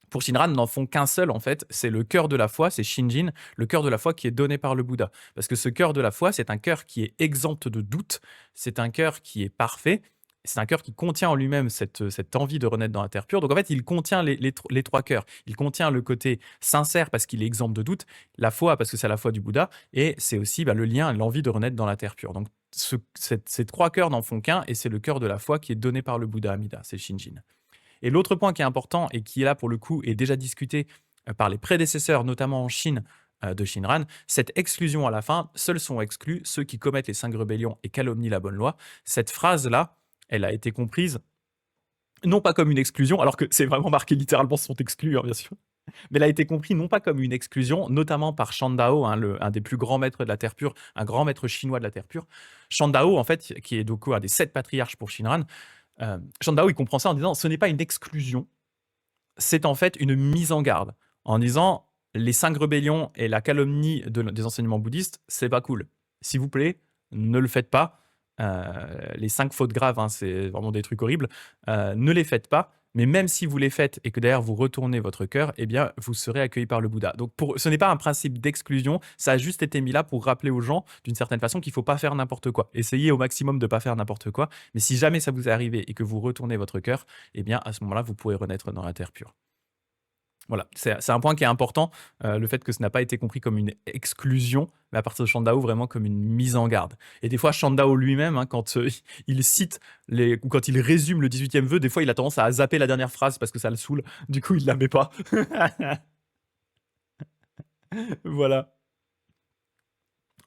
pour Shinran, n'en font qu'un seul en fait, c'est le cœur de la foi, c'est Shinjin, le cœur de la foi qui est donné par le Bouddha. Parce que ce cœur de la foi, c'est un cœur qui est exempt de doute, c'est un cœur qui est parfait, c'est un cœur qui contient en lui-même cette envie de renaître dans la terre pure. Donc en fait, il contient les 3 cœurs. Il contient le côté sincère parce qu'il est exempt de doute, la foi parce que c'est la foi du Bouddha, et c'est aussi le lien, l'envie de renaître dans la terre pure. Donc ces 3 cœurs n'en font qu'un, et c'est le cœur de la foi qui est donné par le Bouddha Amida, c'est Shinjin. Et l'autre point qui est important et qui est là pour le coup est déjà discuté par les prédécesseurs, notamment en Chine, de Shinran, cette exclusion à la fin, seuls sont exclus ceux qui commettent les 5 rébellions et calomnient la bonne loi. Cette phrase-là, elle a été comprise non pas comme une exclusion, alors que c'est vraiment marqué littéralement sont exclus, hein, bien sûr, mais elle a été comprise non pas comme une exclusion, notamment par Shandao, hein, un des plus grands maîtres de la terre pure, un grand maître chinois de la terre pure. Shandao, en fait, qui est donc un des 7 patriarches pour Shinran, Shandao, il comprend ça en disant ce n'est pas une exclusion, c'est en fait une mise en garde, en disant les 5 rébellions et la calomnie des enseignements bouddhistes, c'est pas cool. S'il vous plaît, ne le faites pas. Les 5 fautes graves, hein, c'est vraiment des trucs horribles. Ne les faites pas. Mais même si vous les faites et que derrière vous retournez votre cœur, eh bien, vous serez accueilli par le Bouddha. Donc, ce n'est pas un principe d'exclusion, ça a juste été mis là pour rappeler aux gens, d'une certaine façon, qu'il ne faut pas faire n'importe quoi. Essayez au maximum de ne pas faire n'importe quoi, mais si jamais ça vous est arrivé et que vous retournez votre cœur, eh bien, à ce moment-là, vous pourrez renaître dans la terre pure. Voilà, c'est un point qui est important, le fait que ce n'a pas été compris comme une exclusion, mais à partir de Shandao, vraiment comme une mise en garde. Et des fois, Shandao lui-même, hein, quand il cite ou quand il résume le 18e vœu, des fois, il a tendance à zapper la dernière phrase parce que ça le saoule. Du coup, il la met pas. Voilà.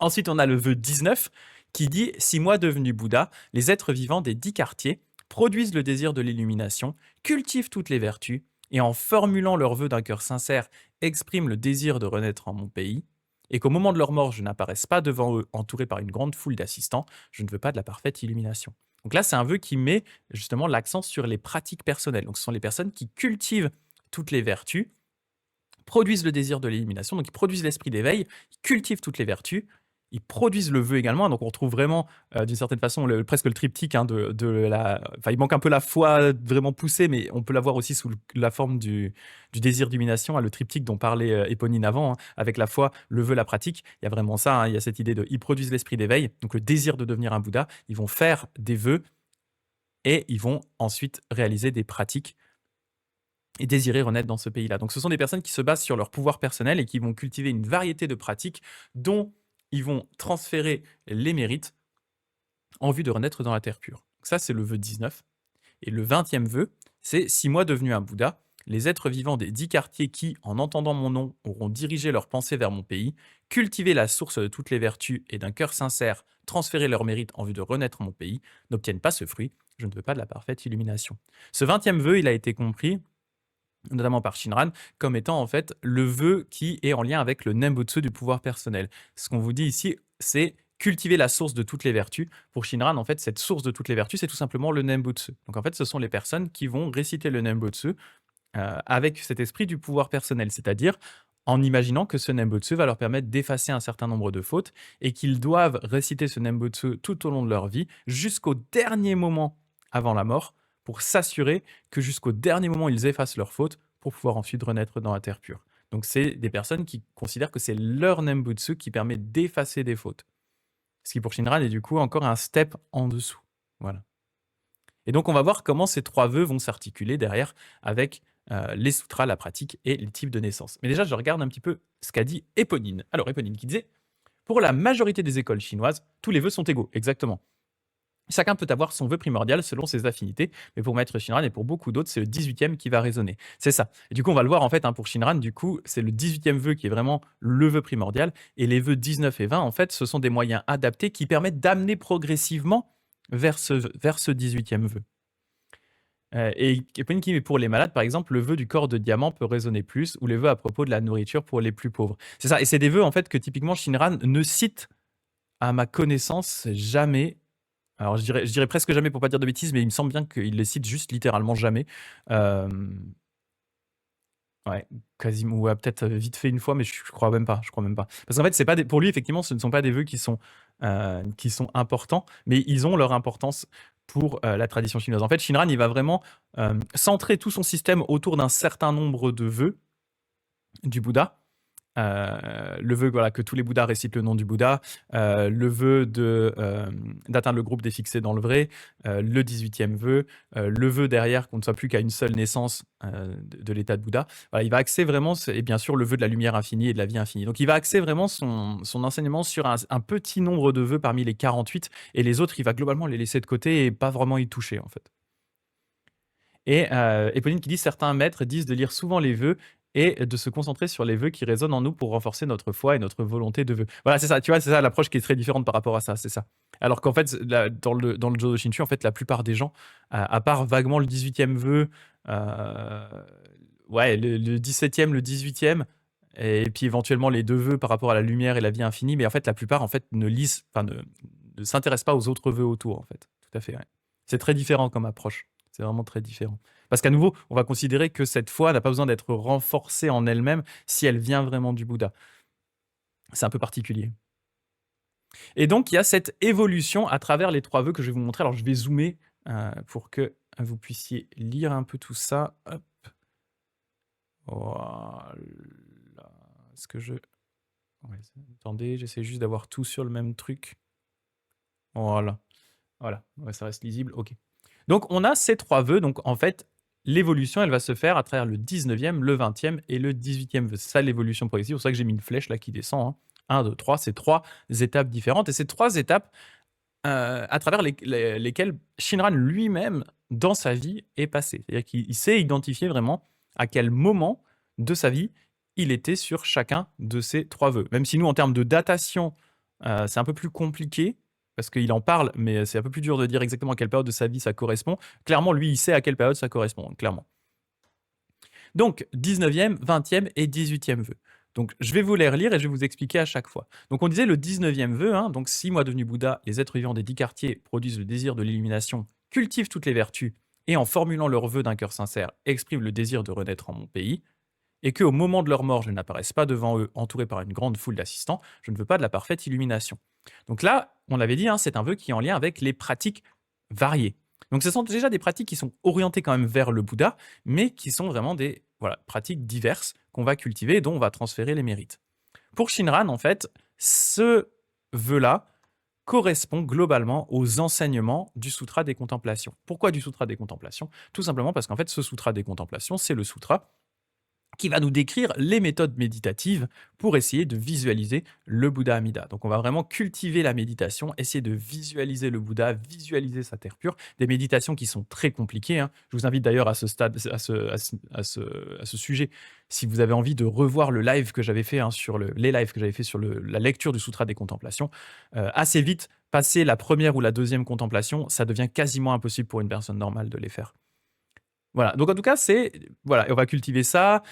Ensuite, on a le vœu 19 qui dit « Si moi devenu Bouddha, les êtres vivants des 10 quartiers produisent le désir de l'illumination, cultivent toutes les vertus, et en formulant leurs vœux d'un cœur sincère, expriment le désir de renaître en mon pays, et qu'au moment de leur mort, je n'apparaisse pas devant eux entouré par une grande foule d'assistants, je ne veux pas de la parfaite illumination. » Donc là, c'est un vœu qui met justement l'accent sur les pratiques personnelles. Donc ce sont les personnes qui cultivent toutes les vertus, produisent le désir de l'illumination, donc ils produisent l'esprit d'éveil, ils cultivent toutes les vertus, ils produisent le vœu également, donc on retrouve vraiment, d'une certaine façon, presque le triptyque, hein, enfin, il manque un peu la foi vraiment poussée, mais on peut la voir aussi sous la forme du désir d'illumination, hein, le triptyque dont parlait Éponine avant, hein, avec la foi, le vœu, la pratique. Il y a vraiment ça, hein, il y a cette idée ils produisent l'esprit d'éveil, donc le désir de devenir un Bouddha, ils vont faire des vœux et ils vont ensuite réaliser des pratiques et désirer renaître dans ce pays-là. Donc ce sont des personnes qui se basent sur leur pouvoir personnel et qui vont cultiver une variété de pratiques dont ils vont transférer les mérites en vue de renaître dans la terre pure. Ça, c'est le vœu 19. Et le 20e vœu, c'est « Si moi devenu un Bouddha, les êtres vivants des 10 quartiers qui, en entendant mon nom, auront dirigé leurs pensées vers mon pays, cultivé la source de toutes les vertus et d'un cœur sincère, transféré leurs mérites en vue de renaître mon pays, n'obtiennent pas ce fruit, je ne veux pas de la parfaite illumination. » Ce 20e vœu, il a été compris notamment par Shinran, comme étant en fait le vœu qui est en lien avec le Nembutsu du pouvoir personnel. Ce qu'on vous dit ici, c'est cultiver la source de toutes les vertus. Pour Shinran, en fait, cette source de toutes les vertus, c'est tout simplement le Nembutsu. Donc en fait, ce sont les personnes qui vont réciter le Nembutsu avec cet esprit du pouvoir personnel, c'est-à-dire en imaginant que ce Nembutsu va leur permettre d'effacer un certain nombre de fautes et qu'ils doivent réciter ce Nembutsu tout au long de leur vie, jusqu'au dernier moment avant la mort, pour s'assurer que jusqu'au dernier moment, ils effacent leurs fautes pour pouvoir ensuite renaître dans la terre pure. Donc c'est des personnes qui considèrent que c'est leur Nembutsu qui permet d'effacer des fautes. Ce qui pour Shinran est du coup encore un step en dessous. Voilà. Et donc on va voir comment ces 3 vœux vont s'articuler derrière avec les sutras, la pratique et les types de naissance. Mais déjà, je regarde un petit peu ce qu'a dit Éponine. Alors Éponine qui disait Pour la majorité des écoles chinoises, tous les vœux sont égaux, exactement. Chacun peut avoir son vœu primordial selon ses affinités, mais pour Maître Shinran et pour beaucoup d'autres, c'est le 18e qui va résonner. C'est ça. Et du coup, on va le voir en fait, hein, pour Shinran, du coup, c'est le 18e vœu qui est vraiment le vœu primordial, et les vœux 19 et 20, en fait, ce sont des moyens adaptés qui permettent d'amener progressivement vers ce 18e vœu. Et Kepoinki, pour les malades, par exemple, le vœu du corps de diamant peut résonner plus, ou les vœux à propos de la nourriture pour les plus pauvres. C'est ça, et c'est des vœux en fait que typiquement Shinran ne cite, à ma connaissance, jamais. Alors je dirais presque jamais pour pas dire de bêtises, mais il me semble bien qu'il les cite juste littéralement jamais. Ouais, quasiment, ouais, peut-être vite fait une fois, mais je crois même pas, je crois même pas. Parce qu'en fait, c'est pas des pour lui, effectivement, ce ne sont pas des vœux qui sont importants, mais ils ont leur importance pour, la tradition chinoise. En fait, Shinran, il va vraiment, centrer tout son système autour d'un certain nombre de vœux du Bouddha. Le vœu, voilà, que tous les Bouddhas récitent le nom du Bouddha, le vœu d'atteindre le groupe des fixés dans le vrai, le 18e vœu, le vœu derrière qu'on ne soit plus qu'à une seule naissance de l'état de Bouddha. Voilà, il va axer vraiment, et bien sûr le vœu de la lumière infinie et de la vie infinie. Donc il va axer vraiment son enseignement sur un petit nombre de vœux parmi les 48, et les autres, il va globalement les laisser de côté et pas vraiment y toucher en fait. Et Pauline qui dit: «Certains maîtres disent de lire souvent les vœux et de se concentrer sur les vœux qui résonnent en nous pour renforcer notre foi et notre volonté de vœux». Voilà, c'est ça, tu vois? C'est ça l'approche qui est très différente par rapport à ça, c'est ça. Alors qu'en fait, dans le Jodo Shinshu, en fait, la plupart des gens, à part vaguement le 18e vœu, heu, ouais, le 17e, le 18e, et puis éventuellement les 2 vœux par rapport à la lumière et la vie infinie, mais en fait, la plupart, en fait, ne s'intéressent pas aux autres vœux autour, en fait. Tout à fait, ouais. C'est très différent comme approche. C'est vraiment très différent. Parce qu'à nouveau, on va considérer que cette foi n'a pas besoin d'être renforcée en elle-même si elle vient vraiment du Bouddha. C'est un peu particulier. Et donc, il y a cette évolution à travers les 3 vœux que je vais vous montrer. Alors, je vais zoomer pour que vous puissiez lire un peu tout ça. Hop. Voilà. Est-ce que je... Ouais, attendez, j'essaie juste d'avoir tout sur le même truc. Voilà. Voilà, ouais, ça reste lisible, ok. Donc on a ces 3 vœux, donc en fait, l'évolution, elle va se faire à travers le 19e, le 20e et le 18e vœu. C'est ça l'évolution progressive, c'est pour ça que j'ai mis une flèche là qui descend, hein. 1, 2, 3, c'est 3 étapes différentes, et ces 3 étapes, à travers lesquelles Shinran lui-même, dans sa vie, est passé. C'est-à-dire qu'il sait identifier vraiment à quel moment de sa vie il était sur chacun de ces 3 vœux. Même si nous, en termes de datation, c'est un peu plus compliqué, parce qu'il en parle, mais c'est un peu plus dur de dire exactement à quelle période de sa vie ça correspond. Clairement, lui, il sait à quelle période ça correspond, clairement. Donc, 19e, 20e et 18e vœu. Donc, je vais vous les relire et je vais vous expliquer à chaque fois. Donc, on disait le 19e vœu, hein, donc 6 mois devenu Bouddha, les êtres vivants des 10 quartiers produisent le désir de l'illumination, cultivent toutes les vertus, et en formulant leurs vœux d'un cœur sincère, expriment le désir de renaître en mon pays, et qu'au moment de leur mort, je n'apparaisse pas devant eux, entouré par une grande foule d'assistants, je ne veux pas de la parfaite illumination. Donc là, on l'avait dit, hein, c'est un vœu qui est en lien avec les pratiques variées. Donc ce sont déjà des pratiques qui sont orientées quand même vers le Bouddha, mais qui sont vraiment des pratiques diverses qu'on va cultiver et dont on va transférer les mérites. Pour Shinran, en fait, ce vœu-là correspond globalement aux enseignements du Sutra des Contemplations. Pourquoi du Sutra des Contemplations? Tout simplement parce qu'en fait, ce Sutra des Contemplations, c'est le sutra qui va nous décrire les méthodes méditatives pour essayer de visualiser le Bouddha Amida. Donc on va vraiment cultiver la méditation, essayer de visualiser le Bouddha, visualiser sa terre pure, des méditations qui sont très compliquées, hein. Je vous invite d'ailleurs à ce stade, à ce sujet, si vous avez envie de revoir le live que j'avais fait, hein, les lives que j'avais fait sur la lecture du Sutra des Contemplations. Assez vite, passer la première ou la deuxième contemplation, ça devient quasiment impossible pour une personne normale de les faire. Voilà, donc en tout cas, voilà, on va cultiver ça,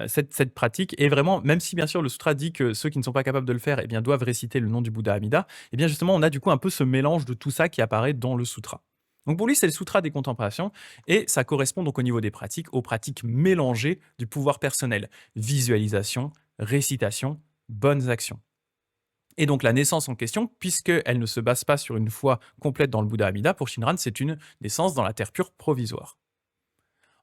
cette pratique, et vraiment, même si bien sûr le sutra dit que ceux qui ne sont pas capables de le faire, eh bien, doivent réciter le nom du Bouddha Amida, eh bien justement, on a du coup un peu ce mélange de tout ça qui apparaît dans le sutra. Donc pour lui, c'est le sutra des contemplations, et ça correspond donc au niveau des pratiques, aux pratiques mélangées du pouvoir personnel. Visualisation, récitation, bonnes actions. Et donc la naissance en question, puisqu'elle ne se base pas sur une foi complète dans le Bouddha Amida, pour Shinran, c'est une naissance dans la terre pure provisoire.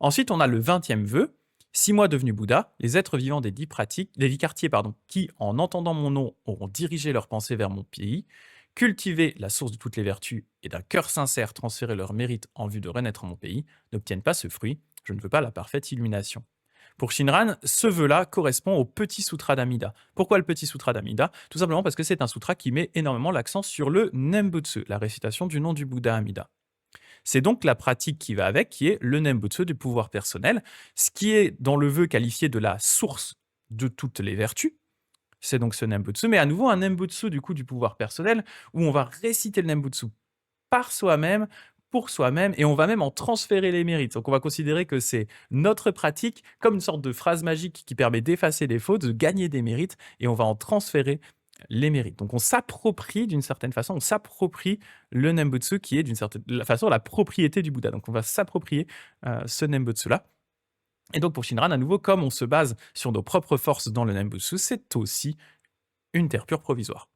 Ensuite, on a le 20e vœu. 6 mois devenu Bouddha, les êtres vivants des 10 quartiers, qui, en entendant mon nom, auront dirigé leurs pensées vers mon pays, cultivé la source de toutes les vertus et d'un cœur sincère transféré leurs mérites en vue de renaître en mon pays, n'obtiennent pas ce fruit. Je ne veux pas la parfaite illumination. Pour Shinran, ce vœu-là correspond au petit sutra d'Amida. Pourquoi le petit sutra d'Amida? Tout simplement parce que c'est un sutra qui met énormément l'accent sur le Nembutsu, la récitation du nom du Bouddha Amida. C'est donc la pratique qui va avec, qui est le Nembutsu du pouvoir personnel, ce qui est dans le vœu qualifié de la source de toutes les vertus. C'est donc ce Nembutsu, mais à nouveau un Nembutsu du coup du pouvoir personnel, où on va réciter le Nembutsu par soi-même, pour soi-même, et on va même en transférer les mérites. Donc on va considérer que c'est notre pratique comme une sorte de phrase magique qui permet d'effacer des fautes, de gagner des mérites, et on va en transférer les mérites. Donc on s'approprie d'une certaine façon, on s'approprie le Nembutsu qui est d'une certaine façon la propriété du Bouddha. Donc on va s'approprier ce Nembutsu-là. Et donc pour Shinran, à nouveau, comme on se base sur nos propres forces dans le Nembutsu, c'est aussi une terre pure provisoire.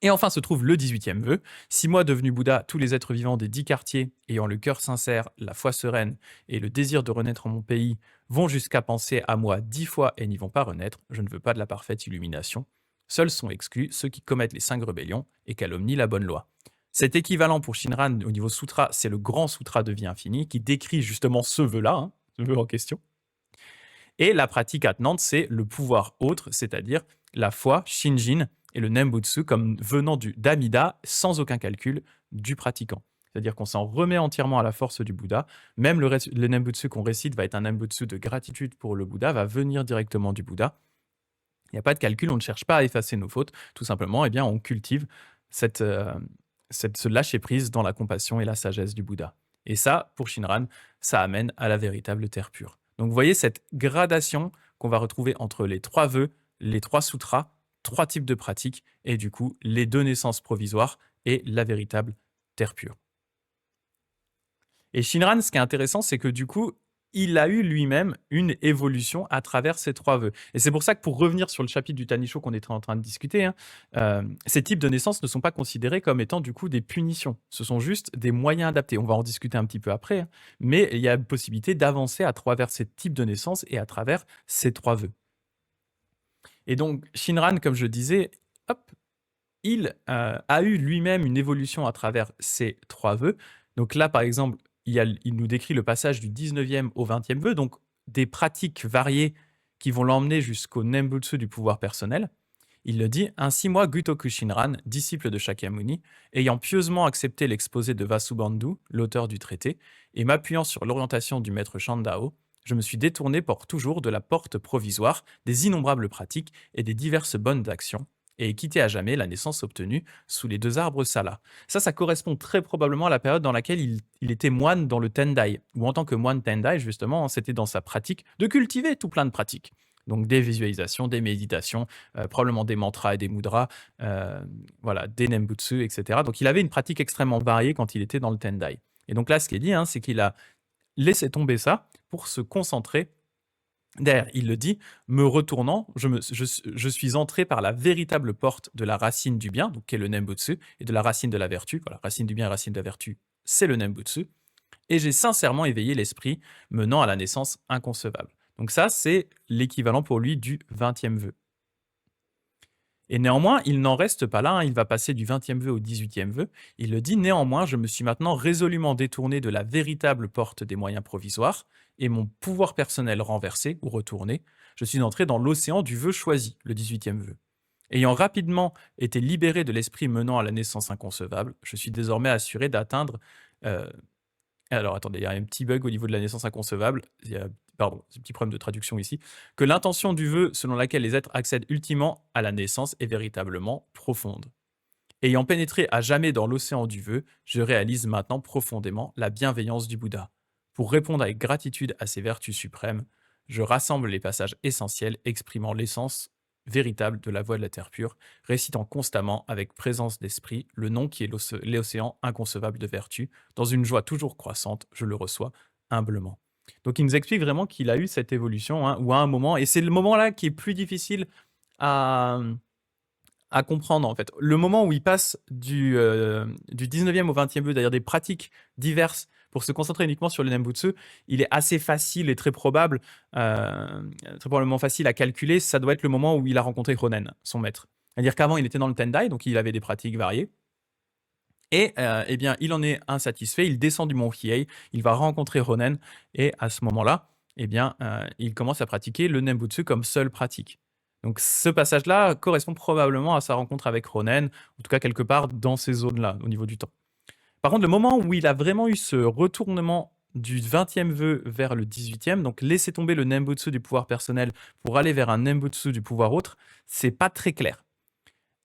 Et enfin se trouve le 18e vœu. Si moi, devenu Bouddha, tous les êtres vivants des 10 quartiers, ayant le cœur sincère, la foi sereine et le désir de renaître en mon pays, vont jusqu'à penser à moi 10 fois et n'y vont pas renaître, je ne veux pas de la parfaite illumination. Seuls sont exclus ceux qui commettent les 5 rébellions et calomnient la bonne loi. Cet équivalent pour Shinran au niveau sutra, c'est le grand sutra de vie infinie qui décrit justement ce vœu-là, ce vœu en question. Et la pratique attenante, c'est le pouvoir autre, c'est-à-dire la foi, Shinjin, et le Nembutsu comme venant d'Amida sans aucun calcul du pratiquant. C'est-à-dire qu'on s'en remet entièrement à la force du Bouddha. Même le Nembutsu qu'on récite va être un Nembutsu de gratitude pour le Bouddha, va venir directement du Bouddha. Il n'y a pas de calcul, on ne cherche pas à effacer nos fautes. Tout simplement, eh bien, on cultive ce lâcher-prise dans la compassion et la sagesse du Bouddha. Et ça, pour Shinran, ça amène à la véritable terre pure. Donc vous voyez cette gradation qu'on va retrouver entre les 3 vœux, les 3 sutras, 3 types de pratiques, et du coup, les 2 naissances provisoires et la véritable terre pure. Et Shinran, ce qui est intéressant, c'est que du coup, il a eu lui-même une évolution à travers ces 3 vœux. Et c'est pour ça que pour revenir sur le chapitre du Tanisho qu'on était en train de discuter, ces types de naissances ne sont pas considérés comme étant du coup des punitions. Ce sont juste des moyens adaptés. On va en discuter un petit peu après, mais il y a une possibilité d'avancer à travers ces types de naissances et à travers ces 3 vœux. Et donc, Shinran, comme je disais, hop, il a eu lui-même une évolution à travers ces 3 vœux. Donc là, par exemple, il nous décrit le passage du 19e au 20e vœu, donc des pratiques variées qui vont l'emmener jusqu'au Nembutsu du pouvoir personnel. Il le dit, ainsi moi, Gutoku Shinran, disciple de Shakyamuni, ayant pieusement accepté l'exposé de Vasubandhu, l'auteur du traité, et m'appuyant sur l'orientation du maître Shandao, je me suis détourné pour toujours de la porte provisoire des innombrables pratiques et des diverses bonnes actions, et quitté à jamais la naissance obtenue sous les 2 arbres Sala. Ça correspond très probablement à la période dans laquelle il était moine dans le Tendai, ou en tant que moine Tendai, justement, c'était dans sa pratique de cultiver tout plein de pratiques. Donc des visualisations, des méditations, probablement des mantras et des mudras, voilà, des nembutsu, etc. Donc il avait une pratique extrêmement variée quand il était dans le Tendai. Et donc là, ce qui est dit, c'est qu'il a laissé tomber ça pour se concentrer. D'ailleurs, il le dit, me retournant, je suis entré par la véritable porte de la racine du bien, donc qui est le Nembutsu, et de la racine de la vertu. Voilà, racine du bien et racine de la vertu, c'est le Nembutsu. Et j'ai sincèrement éveillé l'esprit, menant à la naissance inconcevable. Donc ça, c'est l'équivalent pour lui du 20e vœu. Et néanmoins, il n'en reste pas là, il va passer du 20e vœu au 18e vœu. Il le dit, néanmoins, je me suis maintenant résolument détourné de la véritable porte des moyens provisoires, et mon pouvoir personnel renversé ou retourné, je suis entré dans l'océan du vœu choisi, le 18e vœu. Ayant rapidement été libéré de l'esprit menant à la naissance inconcevable, je suis désormais assuré d'atteindre... alors attendez, il y a un petit bug au niveau de la naissance inconcevable. Pardon, c'est un petit problème de traduction ici. Que l'intention du vœu selon laquelle les êtres accèdent ultimement à la naissance est véritablement profonde. Ayant pénétré à jamais dans l'océan du vœu, je réalise maintenant profondément la bienveillance du Bouddha. Pour répondre avec gratitude à ses vertus suprêmes, je rassemble les passages essentiels exprimant l'essence véritable de la voie de la terre pure, récitant constamment avec présence d'esprit le nom qui est l'océan inconcevable de vertu. Dans une joie toujours croissante, je le reçois humblement. Donc il nous explique vraiment qu'il a eu cette évolution, ou à un moment, et c'est le moment-là qui est plus difficile à comprendre en fait. Le moment où il passe du 19e au 20e vœu, d'ailleurs des pratiques diverses pour se concentrer uniquement sur le Nembutsu, il est assez facile et très probablement facile à calculer. Ça doit être le moment où il a rencontré Honen, son maître. C'est-à-dire qu'avant, il était dans le Tendai, donc il avait des pratiques variées. Et eh bien, il en est insatisfait, il descend du mont Hiei, il va rencontrer Honen, et à ce moment-là, eh bien, il commence à pratiquer le Nembutsu comme seule pratique. Donc ce passage-là correspond probablement à sa rencontre avec Ronen, en tout cas quelque part dans ces zones-là, au niveau du temps. Par contre, le moment où il a vraiment eu ce retournement du 20e vœu vers le 18e, donc laisser tomber le Nembutsu du pouvoir personnel pour aller vers un Nembutsu du pouvoir autre, c'est pas très clair.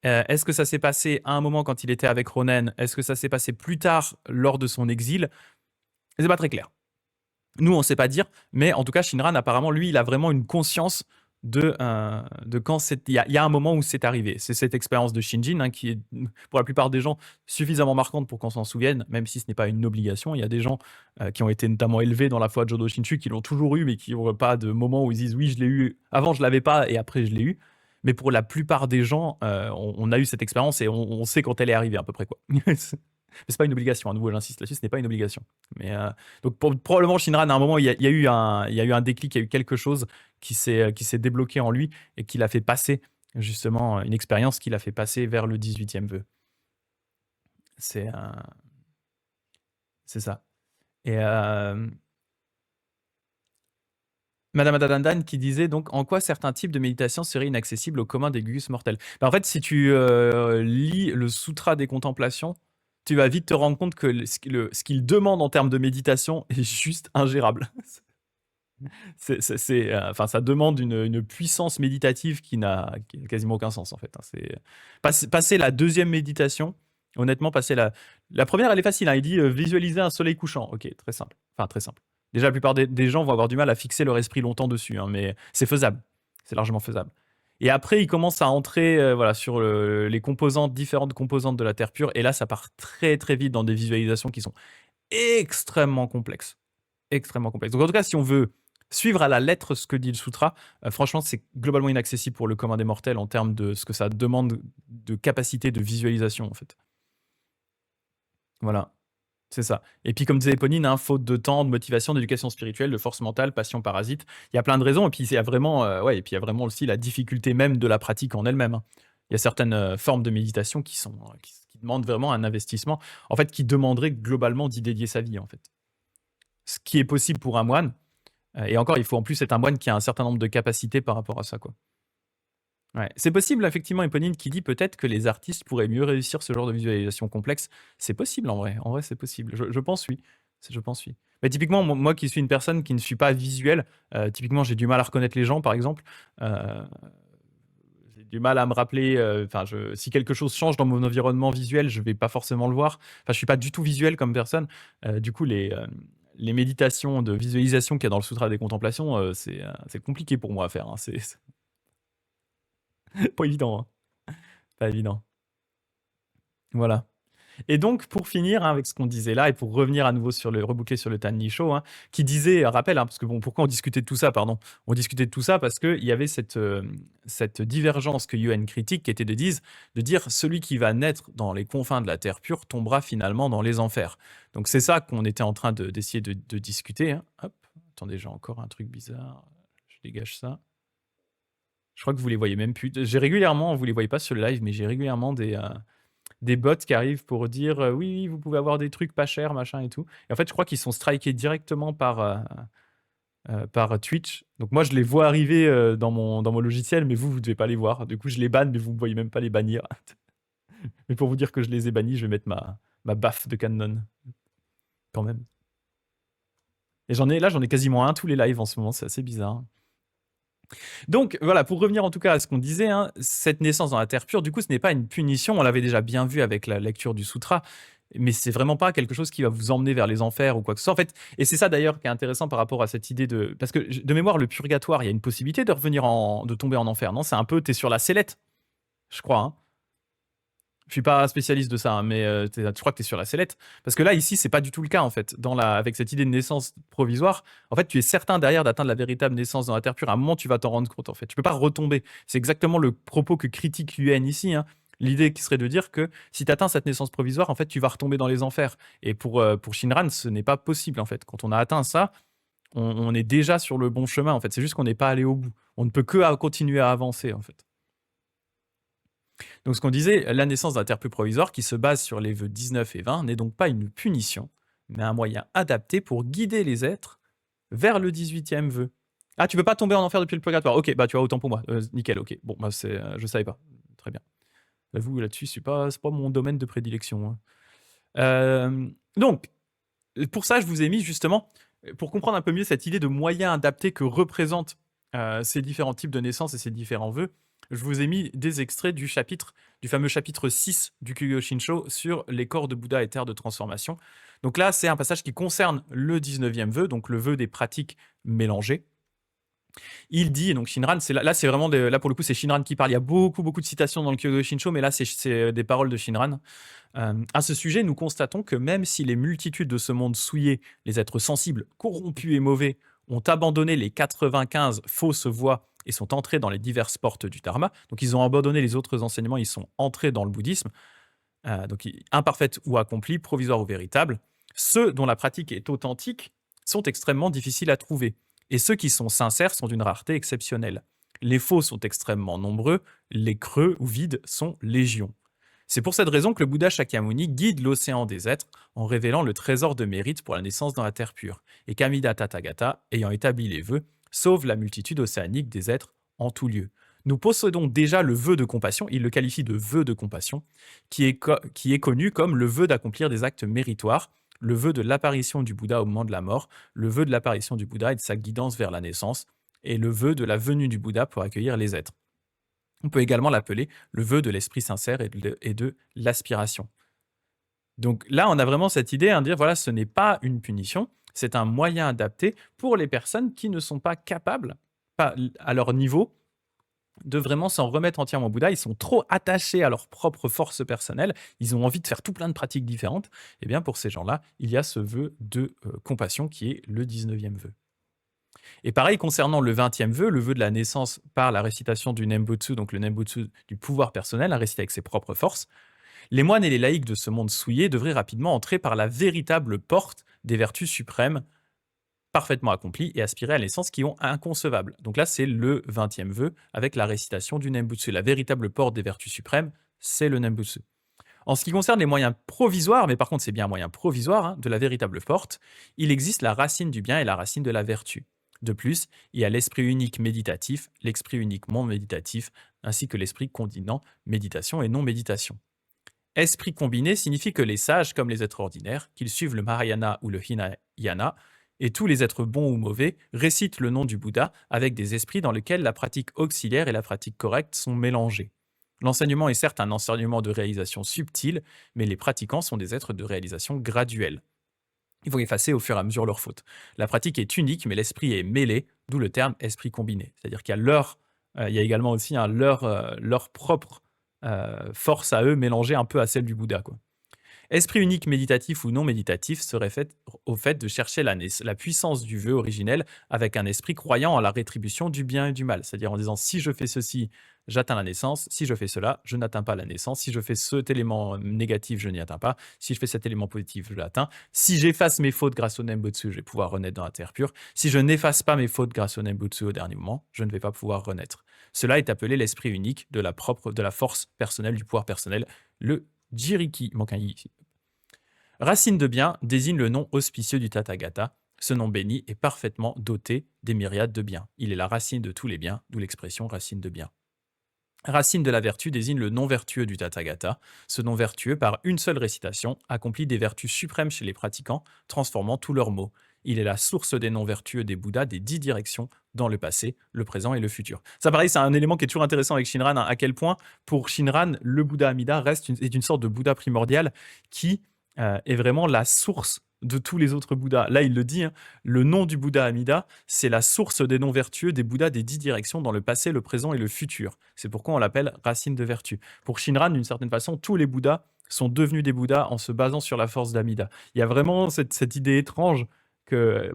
Est-ce que ça s'est passé à un moment quand il était avec Ronen? Est-ce que ça s'est passé plus tard lors de son exil? C'est pas très clair. Nous, on ne sait pas dire, mais en tout cas, Shinran, apparemment, lui, il a vraiment une conscience de quand c'est. Il y a un moment où c'est arrivé. C'est cette expérience de Shinjin, hein, qui est, pour la plupart des gens, suffisamment marquante pour qu'on s'en souvienne, même si ce n'est pas une obligation. Il y a des gens qui ont été notamment élevés dans la foi de Jodo Shinshu, qui l'ont toujours eu, mais qui n'ont pas de moment où ils disent oui, je l'ai eu, avant je l'avais pas, et après je l'ai eu. Mais pour la plupart des gens, on a eu cette expérience et on sait quand elle est arrivée à peu près, quoi. Mais c'est pas une obligation, à nouveau j'insiste là-dessus, ce n'est pas une obligation. Mais donc probablement Shinran, à un moment, il y a eu un déclic, il y a eu quelque chose qui s'est débloqué en lui et qui l'a fait passer, justement, une expérience qui l'a fait passer vers le 18e vœu. C'est ça. Et Madame Adadandan qui disait donc en quoi certains types de méditation seraient inaccessibles au commun des gugus mortels. Ben, en fait, si tu lis le Sutra des Contemplations, tu vas vite te rendre compte que ce qu'il demande en termes de méditation est juste ingérable. Enfin, ça demande une puissance méditative qui n'a quasiment aucun sens en fait, hein. Passer la deuxième méditation, honnêtement, passer la première, elle est facile, hein. Il dit visualiser un soleil couchant. Ok, très simple. Enfin, très simple. Déjà, la plupart des gens vont avoir du mal à fixer leur esprit longtemps dessus, hein, mais c'est faisable. C'est largement faisable. Et après, il commence à entrer voilà, sur les composantes, différentes composantes de la Terre pure. Et là, ça part très très vite dans des visualisations qui sont extrêmement complexes. Extrêmement complexes. Donc en tout cas, si on veut suivre à la lettre ce que dit le sutra, franchement, c'est globalement inaccessible pour le commun des mortels en termes de ce que ça demande de capacité de visualisation, en fait. Voilà. C'est ça. Et puis, comme disait Éponine, hein, faute de temps, de motivation, d'éducation spirituelle, de force mentale, passion parasite. Il y a plein de raisons. Et puis, il y a vraiment, et puis il y a vraiment aussi la difficulté même de la pratique en elle-même, hein. Il y a certaines formes de méditation qui demandent vraiment un investissement, en fait, qui demanderait globalement d'y dédier sa vie, en fait. Ce qui est possible pour un moine. Et encore, il faut en plus être un moine qui a un certain nombre de capacités par rapport à ça, quoi. Ouais. C'est possible, effectivement, Éponine qui dit peut-être que les artistes pourraient mieux réussir ce genre de visualisation complexe. C'est possible en vrai. En vrai, c'est possible. Je pense oui. Je pense oui. Mais typiquement, moi qui suis une personne qui ne suis pas visuelle, typiquement, j'ai du mal à reconnaître les gens, par exemple. Euh, j'ai du mal à me rappeler. Enfin, si quelque chose change dans mon environnement visuel, je vais pas forcément le voir. Enfin, je suis pas du tout visuel comme personne. Du coup, les méditations de visualisation qu'il y a dans le Sutra des Contemplations, c'est compliqué pour moi à faire, hein. C'est pas évident, hein. Pas évident. Voilà. Et donc, pour finir, hein, avec ce qu'on disait là, et pour revenir à nouveau reboucler sur le Tannisho, hein, qui disait, rappel, hein, parce que bon, pourquoi on discutait de tout ça, pardon? On discutait de tout ça parce qu'il y avait cette divergence que Yuan critique, qui était de dire celui qui va naître dans les confins de la terre pure tombera finalement dans les enfers. Donc c'est ça qu'on était en train d'essayer de discuter, hein. Hop, attendez, j'ai encore un truc bizarre. Je dégage ça. Je crois que vous les voyez même plus. J'ai régulièrement, vous les voyez pas sur le live, mais j'ai régulièrement des bots qui arrivent pour dire oui, oui, vous pouvez avoir des trucs pas chers, machin et tout. Et en fait, je crois qu'ils sont strikés directement par Twitch. Donc moi, je les vois arriver dans mon logiciel, mais vous devez pas les voir. Du coup, je les banne, mais vous ne voyez même pas les bannir. Mais pour vous dire que je les ai bannis, je vais mettre ma baffe de Canon. Quand même. Et j'en ai quasiment un tous les lives en ce moment, c'est assez bizarre. Donc voilà, pour revenir en tout cas à ce qu'on disait, hein, cette naissance dans la terre pure, du coup, ce n'est pas une punition, on l'avait déjà bien vu avec la lecture du sutra, mais c'est vraiment pas quelque chose qui va vous emmener vers les enfers ou quoi que ce soit. En fait, et c'est ça d'ailleurs qui est intéressant par rapport à cette idée de... Parce que de mémoire, le purgatoire, il y a une possibilité de de tomber en enfer, non? C'est un peu, t'es sur la sellette, je crois, hein. Je suis pas spécialiste de ça, hein, mais je crois que tu es sur la sellette. Parce que là, ici, c'est pas du tout le cas, en fait. Avec cette idée de naissance provisoire, en fait, tu es certain derrière d'atteindre la véritable naissance dans la terre pure. À un moment, tu vas t'en rendre compte, en fait. Tu peux pas retomber. C'est exactement le propos que critique Yuen ici, hein. L'idée qui serait de dire que si tu atteins cette naissance provisoire, en fait, tu vas retomber dans les enfers. Et pour Shinran, ce n'est pas possible, en fait. Quand on a atteint ça, on est déjà sur le bon chemin, en fait. C'est juste qu'on n'est pas allé au bout. On ne peut que continuer à avancer, en fait. Donc ce qu'on disait, la naissance d'un terre plus provisoire qui se base sur les vœux 19 et 20 n'est donc pas une punition, mais un moyen adapté pour guider les êtres vers le 18e vœu. Ah, tu peux pas tomber en enfer depuis le purgatoire. Ok, bah tu vois, autant pour moi. Nickel, ok. Bon, bah je savais pas. Très bien. J'avoue, là-dessus, c'est pas mon domaine de prédilection, hein. Donc, pour ça, je vous ai mis justement, pour comprendre un peu mieux cette idée de moyen adapté que représentent ces différents types de naissances et ces différents vœux, je vous ai mis des extraits du fameux chapitre 6 du Kyōshinsho sur les corps de Bouddha et terres de transformation. Donc là, c'est un passage qui concerne le 19e vœu, donc le vœu des pratiques mélangées. Il dit, donc Shinran, là c'est vraiment, là pour le coup c'est Shinran qui parle, il y a beaucoup de citations dans le Kyōshinsho, mais là c'est des paroles de Shinran. À ce sujet, nous constatons que même si les multitudes de ce monde souillé, les êtres sensibles, corrompus et mauvais, ont abandonné les 95 fausses voies et sont entrés dans les diverses portes du Dharma, donc ils ont abandonné les autres enseignements, ils sont entrés dans le bouddhisme, donc imparfaite ou accomplie, provisoire ou véritable, ceux dont la pratique est authentique sont extrêmement difficiles à trouver, et ceux qui sont sincères sont d'une rareté exceptionnelle. Les faux sont extrêmement nombreux, les creux ou vides sont légion. C'est pour cette raison que le Bouddha Shakyamuni guide l'océan des êtres en révélant le trésor de mérite pour la naissance dans la terre pure, et qu'Amida Tathagata, ayant établi les vœux, sauve la multitude océanique des êtres en tout lieu. Nous possédons déjà le vœu de compassion, il le qualifie de vœu de compassion, qui est connu comme le vœu d'accomplir des actes méritoires, le vœu de l'apparition du Bouddha au moment de la mort, le vœu de l'apparition du Bouddha et de sa guidance vers la naissance, et le vœu de la venue du Bouddha pour accueillir les êtres. On peut également l'appeler le vœu de l'esprit sincère et de l'aspiration. Donc là, on a vraiment cette idée de dire, voilà, ce n'est pas une punition, c'est un moyen adapté pour les personnes qui ne sont pas capables, pas à leur niveau, de vraiment s'en remettre entièrement au Bouddha. Ils sont trop attachés à leur propre force personnelle, ils ont envie de faire tout plein de pratiques différentes. Et bien pour ces gens-là, il y a ce vœu de compassion qui est le 19e vœu. Et pareil, concernant le 20e vœu, le vœu de la naissance par la récitation du Nembutsu, donc le Nembutsu du pouvoir personnel, à réciter avec ses propres forces, les moines et les laïcs de ce monde souillé devraient rapidement entrer par la véritable porte des vertus suprêmes parfaitement accomplies et aspirer à la naissance qui ont inconcevable. Donc là, c'est le 20e vœu avec la récitation du Nembutsu. La véritable porte des vertus suprêmes, c'est le Nembutsu. En ce qui concerne les moyens provisoires, mais par contre c'est bien un moyen provisoire de la véritable porte, il existe la racine du bien et la racine de la vertu. De plus, il y a l'esprit unique méditatif, l'esprit uniquement méditatif, ainsi que l'esprit combinant méditation et non-méditation. Esprit combiné signifie que les sages, comme les êtres ordinaires, qu'ils suivent le Mahayana ou le Hinayana, et tous les êtres bons ou mauvais, récitent le nom du Bouddha avec des esprits dans lesquels la pratique auxiliaire et la pratique correcte sont mélangées. L'enseignement est certes un enseignement de réalisation subtile, mais les pratiquants sont des êtres de réalisation graduelle. Il faut effacer au fur et à mesure leurs fautes. La pratique est unique, mais l'esprit est mêlé, d'où le terme esprit combiné. C'est-à-dire qu'il y a il y a également aussi leur propre force à eux mélangée un peu à celle du Bouddha, quoi. Esprit unique méditatif ou non méditatif serait fait au fait de chercher la puissance du vœu originel avec un esprit croyant en la rétribution du bien et du mal. C'est-à-dire en disant si je fais ceci, j'atteins la naissance. Si je fais cela, je n'atteins pas la naissance. Si je fais cet élément négatif, je n'y atteins pas. Si je fais cet élément positif, je l'atteins. Si j'efface mes fautes grâce au Nembutsu, je vais pouvoir renaître dans la terre pure. Si je n'efface pas mes fautes grâce au Nembutsu au dernier moment, je ne vais pas pouvoir renaître. Cela est appelé l'esprit unique de la force personnelle, du pouvoir personnel, le Jiriki. Il manque un i ici. Racine de bien désigne le nom auspicieux du Tathagata. Ce nom béni est parfaitement doté des myriades de biens. Il est la racine de tous les biens, d'où l'expression racine de bien. Racine de la vertu désigne le nom vertueux du Tathagata. Ce nom vertueux, par une seule récitation, accomplit des vertus suprêmes chez les pratiquants, transformant tous leurs maux. Il est la source des noms vertueux des Bouddhas des 10 directions dans le passé, le présent et le futur. Ça, pareil, c'est un élément qui est toujours intéressant avec Shinran, à quel point, pour Shinran, le Bouddha Amida est une sorte de Bouddha primordial qui est vraiment la source de tous les autres Bouddhas. Là, il le dit, le nom du Bouddha Amida, c'est la source des noms vertueux des Bouddhas des 10 directions dans le passé, le présent et le futur. C'est pourquoi on l'appelle racine de vertu. Pour Shinran, d'une certaine façon, tous les Bouddhas sont devenus des Bouddhas en se basant sur la force d'Amida. Il y a vraiment cette idée étrange qui est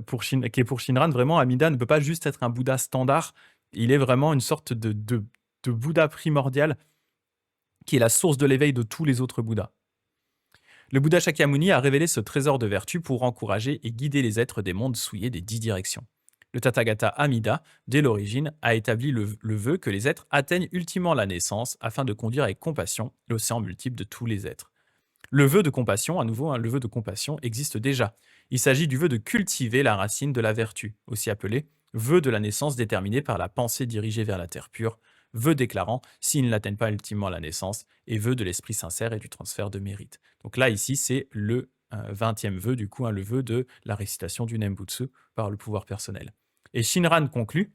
pour Shinran, vraiment, Amida ne peut pas juste être un Bouddha standard, il est vraiment une sorte de Bouddha primordial qui est la source de l'éveil de tous les autres Bouddhas. Le Bouddha Shakyamuni a révélé ce trésor de vertu pour encourager et guider les êtres des mondes souillés des 10 directions. Le Tathagata Amida, dès l'origine, a établi le vœu que les êtres atteignent ultimement la naissance afin de conduire avec compassion l'océan multiple de tous les êtres. Le vœu de compassion, à nouveau, le vœu de compassion existe déjà. Il s'agit du vœu de cultiver la racine de la vertu, aussi appelé vœu de la naissance déterminé par la pensée dirigée vers la terre pure, vœu déclarant s'ils n'atteignent pas ultimement la naissance, et vœu de l'esprit sincère et du transfert de mérite. Donc là, ici, c'est le 20e vœu, du coup, le vœu de la récitation du Nembutsu par le pouvoir personnel. Et Shinran conclut: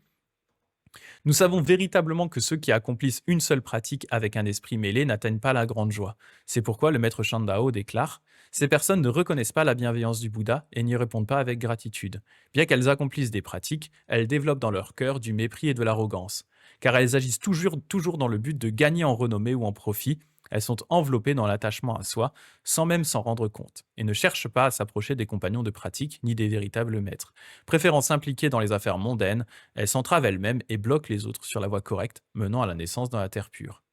nous savons véritablement que ceux qui accomplissent une seule pratique avec un esprit mêlé n'atteignent pas la grande joie. C'est pourquoi le maître Shandao déclare: ces personnes ne reconnaissent pas la bienveillance du Bouddha et n'y répondent pas avec gratitude. Bien qu'elles accomplissent des pratiques, elles développent dans leur cœur du mépris et de l'arrogance. Car elles agissent toujours dans le but de gagner en renommée ou en profit. Elles sont enveloppées dans l'attachement à soi, sans même s'en rendre compte, et ne cherchent pas à s'approcher des compagnons de pratique ni des véritables maîtres. Préférant s'impliquer dans les affaires mondaines, elles s'entravent elles-mêmes et bloquent les autres sur la voie correcte, menant à la naissance dans la terre pure.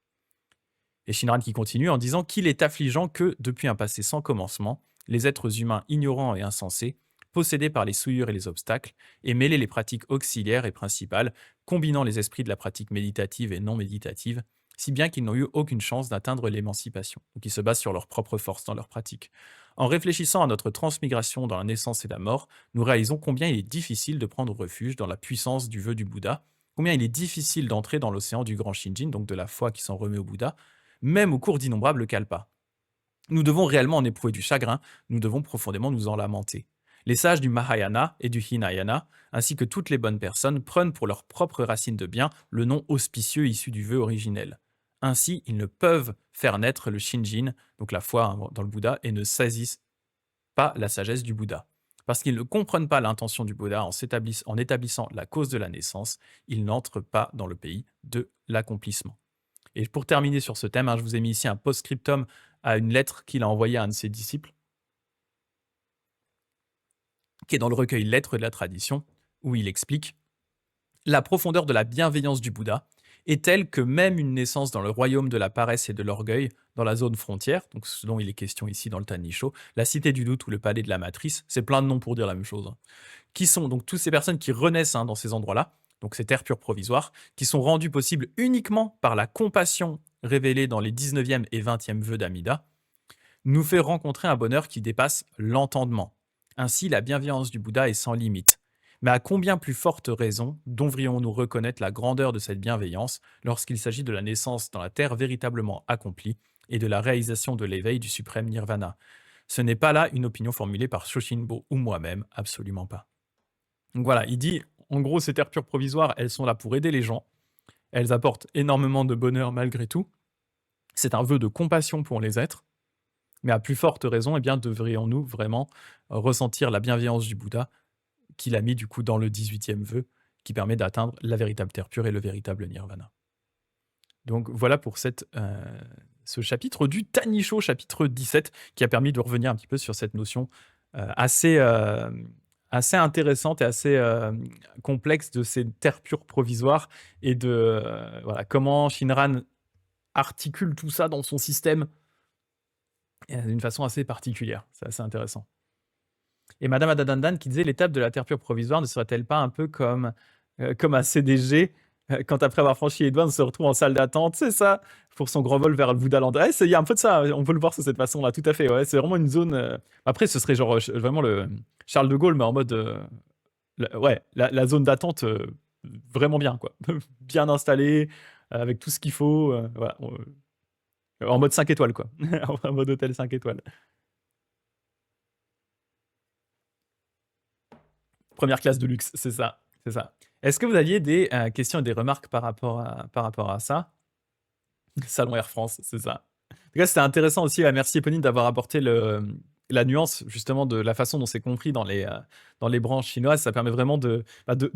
Et Shinran qui continue en disant qu'il est affligeant que, depuis un passé sans commencement, les êtres humains ignorants et insensés, possédés par les souillures et les obstacles, aient mêlé les pratiques auxiliaires et principales, combinant les esprits de la pratique méditative et non méditative, si bien qu'ils n'ont eu aucune chance d'atteindre l'émancipation. Donc ils se basent sur leur propre force dans leur pratique. En réfléchissant à notre transmigration dans la naissance et la mort, nous réalisons combien il est difficile de prendre refuge dans la puissance du vœu du Bouddha, combien il est difficile d'entrer dans l'océan du grand Shinjin, donc de la foi qui s'en remet au Bouddha, même au cours d'innombrables kalpas. Nous devons réellement en éprouver du chagrin, nous devons profondément nous en lamenter. Les sages du Mahayana et du Hinayana, ainsi que toutes les bonnes personnes, prennent pour leur propre racine de bien le nom auspicieux issu du vœu originel. Ainsi, ils ne peuvent faire naître le Shinjin, donc la foi dans le Bouddha, et ne saisissent pas la sagesse du Bouddha. Parce qu'ils ne comprennent pas l'intention du Bouddha en établissant la cause de la naissance, ils n'entrent pas dans le pays de l'accomplissement. Et pour terminer sur ce thème, je vous ai mis ici un post-scriptum à une lettre qu'il a envoyée à un de ses disciples, qui est dans le recueil Lettres de la tradition, où il explique: la profondeur de la bienveillance du Bouddha est telle que même une naissance dans le royaume de la paresse et de l'orgueil, dans la zone frontière, donc ce dont il est question ici dans le Tanisho, la cité du doute ou le palais de la matrice, c'est plein de noms pour dire la même chose, qui sont donc toutes ces personnes qui renaissent dans ces endroits-là, donc ces terres pures provisoires, qui sont rendues possibles uniquement par la compassion révélée dans les 19e et 20e vœux d'Amida, nous fait rencontrer un bonheur qui dépasse l'entendement. Ainsi, la bienveillance du Bouddha est sans limite. Mais à combien plus forte raison devrions-nous reconnaître la grandeur de cette bienveillance lorsqu'il s'agit de la naissance dans la terre véritablement accomplie et de la réalisation de l'éveil du suprême nirvana? Ce n'est pas là une opinion formulée par Shoshinbo ou moi-même, absolument pas. Donc voilà, il dit, en gros, ces terres pures provisoires, elles sont là pour aider les gens. Elles apportent énormément de bonheur malgré tout. C'est un vœu de compassion pour les êtres. Mais à plus forte raison, devrions-nous vraiment ressentir la bienveillance du Bouddha qu'il a mis du coup dans le 18e vœu, qui permet d'atteindre la véritable terre pure et le véritable nirvana. Donc voilà pour ce chapitre du Tanisho, chapitre 17, qui a permis de revenir un petit peu sur cette notion assez intéressante et assez complexe de ces terres pures provisoires et de comment Shinran articule tout ça dans son système d'une façon assez particulière. C'est assez intéressant. Et Madame Adadandan qui disait: l'étape de la terre pure provisoire ne serait-elle pas un peu comme un CDG quand après avoir franchi les douanes on se retrouve en salle d'attente, c'est ça, pour son grand vol vers le Bouddha Land. Il y a un peu de ça, on peut le voir de cette façon-là, tout à fait. Ouais, c'est vraiment une zone. Après, ce serait genre vraiment le Charles de Gaulle, mais en mode la zone d'attente vraiment bien, quoi. Bien installée, avec tout ce qu'il faut. Voilà, en mode 5 étoiles, quoi. En mode hôtel 5 étoiles. Première classe de luxe, c'est ça, c'est ça. Est-ce que vous aviez des questions et des remarques par rapport à ça? Salon Air France, c'est ça. En tout cas, c'était intéressant aussi. Merci Eponine d'avoir apporté la nuance justement de la façon dont c'est compris dans les branches chinoises. Ça permet vraiment de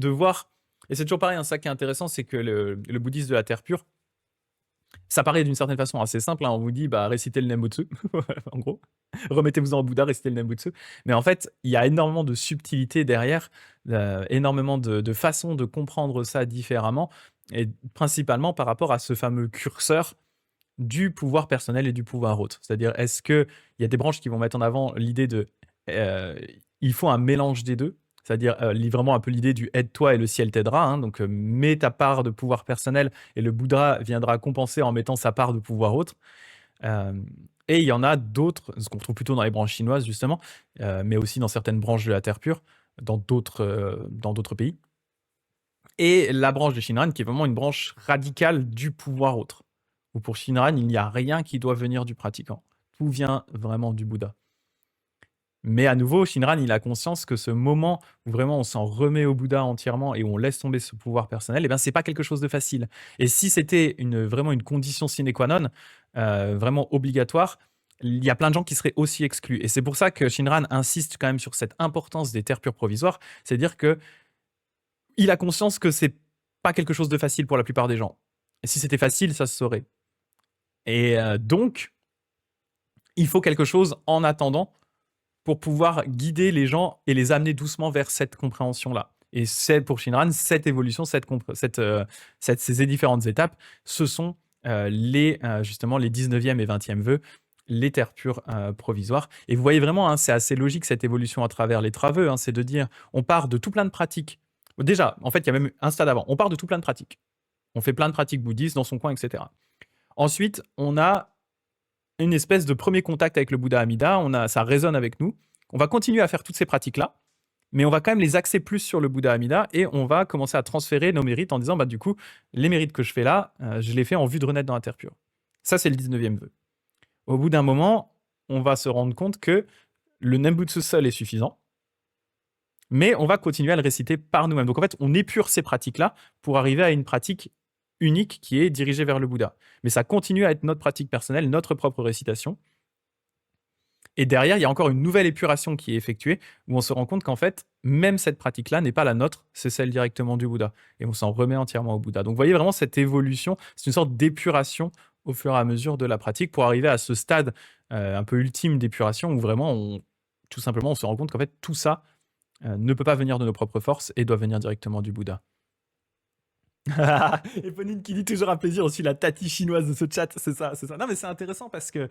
voir. Et c'est toujours pareil, ça qui est intéressant, c'est que le bouddhisme de la terre pure, ça paraît d'une certaine façon assez simple. On vous dit, récitez le Nembutsu, en gros. Remettez-vous en Bouddha, récitez le Nembutsu. Mais en fait, il y a énormément de subtilité derrière, énormément de façons de comprendre ça différemment, et principalement par rapport à ce fameux curseur du pouvoir personnel et du pouvoir autre. C'est-à-dire, est-ce qu'il y a des branches qui vont mettre en avant l'idée de il faut un mélange des deux, c'est-à-dire vraiment un peu l'idée du aide-toi et le ciel t'aidera. Donc, mets ta part de pouvoir personnel et le Bouddha viendra compenser en mettant sa part de pouvoir autre. Et il y en a d'autres, ce qu'on trouve plutôt dans les branches chinoises justement, mais aussi dans certaines branches de la terre pure, dans d'autres pays. Et la branche de Shinran qui est vraiment une branche radicale du pouvoir autre. Où pour Shinran, il n'y a rien qui doit venir du pratiquant. Tout vient vraiment du Bouddha. Mais à nouveau, Shinran, il a conscience que ce moment où vraiment on s'en remet au Bouddha entièrement et où on laisse tomber ce pouvoir personnel, eh ben, c'est pas quelque chose de facile. Et si c'était vraiment une condition sine qua non, vraiment obligatoire, il y a plein de gens qui seraient aussi exclus. Et c'est pour ça que Shinran insiste quand même sur cette importance des terres pures provisoires, c'est-à-dire que il a conscience que c'est pas quelque chose de facile pour la plupart des gens. Et si c'était facile, ça se saurait. Et donc, il faut quelque chose en attendant pour pouvoir guider les gens et les amener doucement vers cette compréhension-là. Et c'est pour Shinran, cette évolution, ces différentes étapes, ce sont justement les 19e et 20e vœux, les terres pures provisoires. Et vous voyez vraiment, hein, c'est assez logique cette évolution à travers les 3 vœux, hein, c'est de dire, on part de tout plein de pratiques. Déjà, en fait, il y a même un stade avant, on part de tout plein de pratiques. On fait plein de pratiques bouddhistes dans son coin, etc. Ensuite, on a une espèce de premier contact avec le Bouddha Amida, ça résonne avec nous. On va continuer à faire toutes ces pratiques-là, mais on va quand même les axer plus sur le Bouddha Amida et on va commencer à transférer nos mérites en disant, bah, du coup, les mérites que je fais là, je les fais en vue de renaître dans la terre pure. Ça, c'est le 19e vœu. Au bout d'un moment, on va se rendre compte que le Nembutsu seul est suffisant, mais on va continuer à le réciter par nous-mêmes. Donc en fait, on épure ces pratiques-là pour arriver à une pratique unique qui est dirigée vers le Bouddha. Mais ça continue à être notre pratique personnelle, notre propre récitation. Et derrière, il y a encore une nouvelle épuration qui est effectuée, où on se rend compte qu'en fait, même cette pratique-là n'est pas la nôtre, c'est celle directement du Bouddha. Et on s'en remet entièrement au Bouddha. Donc vous voyez vraiment cette évolution, c'est une sorte d'épuration au fur et à mesure de la pratique pour arriver à ce stade un peu ultime d'épuration où vraiment, tout simplement, on se rend compte qu'en fait, tout ça ne peut pas venir de nos propres forces et doit venir directement du Bouddha. Eponine qui dit toujours un plaisir aussi la tati chinoise de ce chat, c'est ça, c'est ça. Non mais c'est intéressant parce que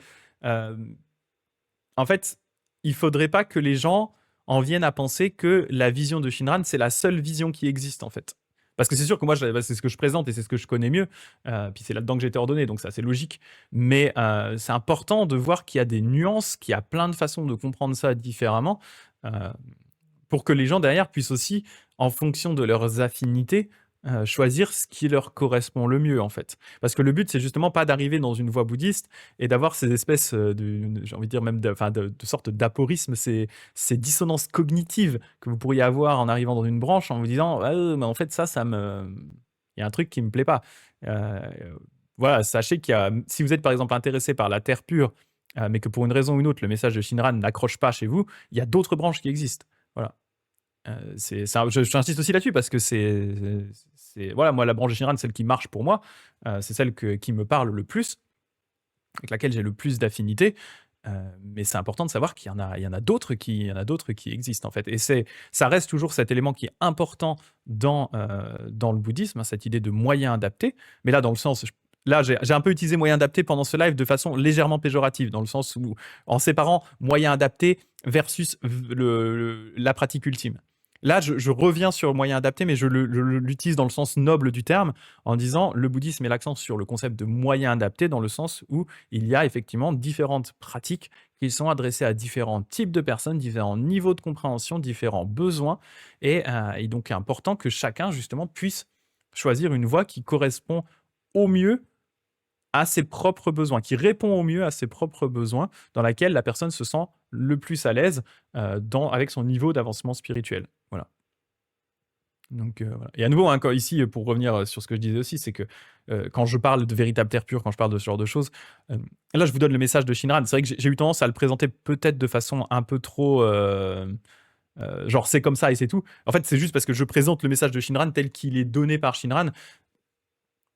en fait, il faudrait pas que les gens en viennent à penser que la vision de Shinran, c'est la seule vision qui existe, en fait. Parce que c'est sûr que moi, c'est ce que je présente et c'est ce que je connais mieux. Puis c'est là-dedans que j'ai été ordonné, donc c'est assez logique. Mais c'est important de voir qu'il y a des nuances, qu'il y a plein de façons de comprendre ça différemment, euh, pour que les gens derrière puissent aussi, en fonction de leurs affinités, choisir ce qui leur correspond le mieux, en fait. Parce que le but, c'est justement pas d'arriver dans une voie bouddhiste et d'avoir ces espèces j'ai envie de dire même de sorte d'aporisme, ces dissonances cognitives que vous pourriez avoir en arrivant dans une branche en vous disant ah, mais en fait il y a un truc qui me plaît pas. Euh, voilà, sachez si vous êtes par exemple intéressé par la terre pure, mais que pour une raison ou une autre le message de Shinran n'accroche pas chez vous, il y a d'autres branches qui existent. Voilà. J'insiste aussi là-dessus parce que voilà, moi la branche générale, celle qui marche pour moi, c'est celle qui me parle le plus, avec laquelle j'ai le plus d'affinité. Mais c'est important de savoir il y en a d'autres qui existent en fait. Et ça reste toujours cet élément qui est important dans le bouddhisme, hein, cette idée de moyen adapté. Mais là, dans le sens, là, j'ai un peu utilisé moyen adapté pendant ce live de façon légèrement péjorative, dans le sens où, en séparant moyen adapté versus la pratique ultime. Là, je reviens sur moyen adapté, mais je l'utilise dans le sens noble du terme, en disant le bouddhisme met l'accent sur le concept de moyen adapté, dans le sens où il y a effectivement différentes pratiques qui sont adressées à différents types de personnes, différents niveaux de compréhension, différents besoins, et donc il est important que chacun justement puisse choisir une voie qui correspond au mieux à ses propres besoins, qui répond au mieux à ses propres besoins, dans laquelle la personne se sent le plus à l'aise avec son niveau d'avancement spirituel. Voilà. Donc, voilà. Et à nouveau, hein, ici, pour revenir sur ce que je disais aussi, c'est que quand je parle de véritable terre pure, quand je parle de ce genre de choses, là, je vous donne le message de Shinran. C'est vrai que j'ai eu tendance à le présenter peut-être de façon un peu trop... genre, c'est comme ça et c'est tout. En fait, c'est juste parce que je présente le message de Shinran tel qu'il est donné par Shinran.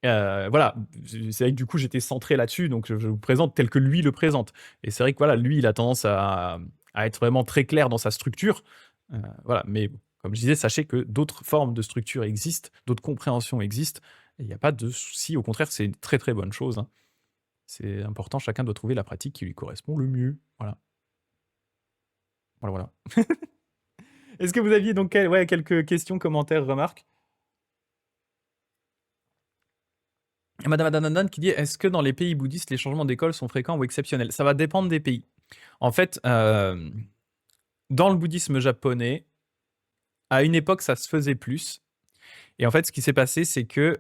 Voilà, c'est vrai que du coup, j'étais centré là-dessus, donc je vous présente tel que lui le présente. Et c'est vrai que voilà, lui, il a tendance à être vraiment très clair dans sa structure. Voilà, mais comme je disais, sachez que d'autres formes de structure existent, d'autres compréhensions existent, et il n'y a pas de souci. Au contraire, c'est une très très bonne chose, hein. C'est important, chacun doit trouver la pratique qui lui correspond le mieux. Voilà. Voilà, voilà. Est-ce que vous aviez donc quelques questions, commentaires, remarques? Madame Adanandan qui dit: «Est-ce que dans les pays bouddhistes, les changements d'école sont fréquents ou exceptionnels?» Ça va dépendre des pays. En fait, dans le bouddhisme japonais, à une époque, ça se faisait plus et en fait, ce qui s'est passé, c'est que,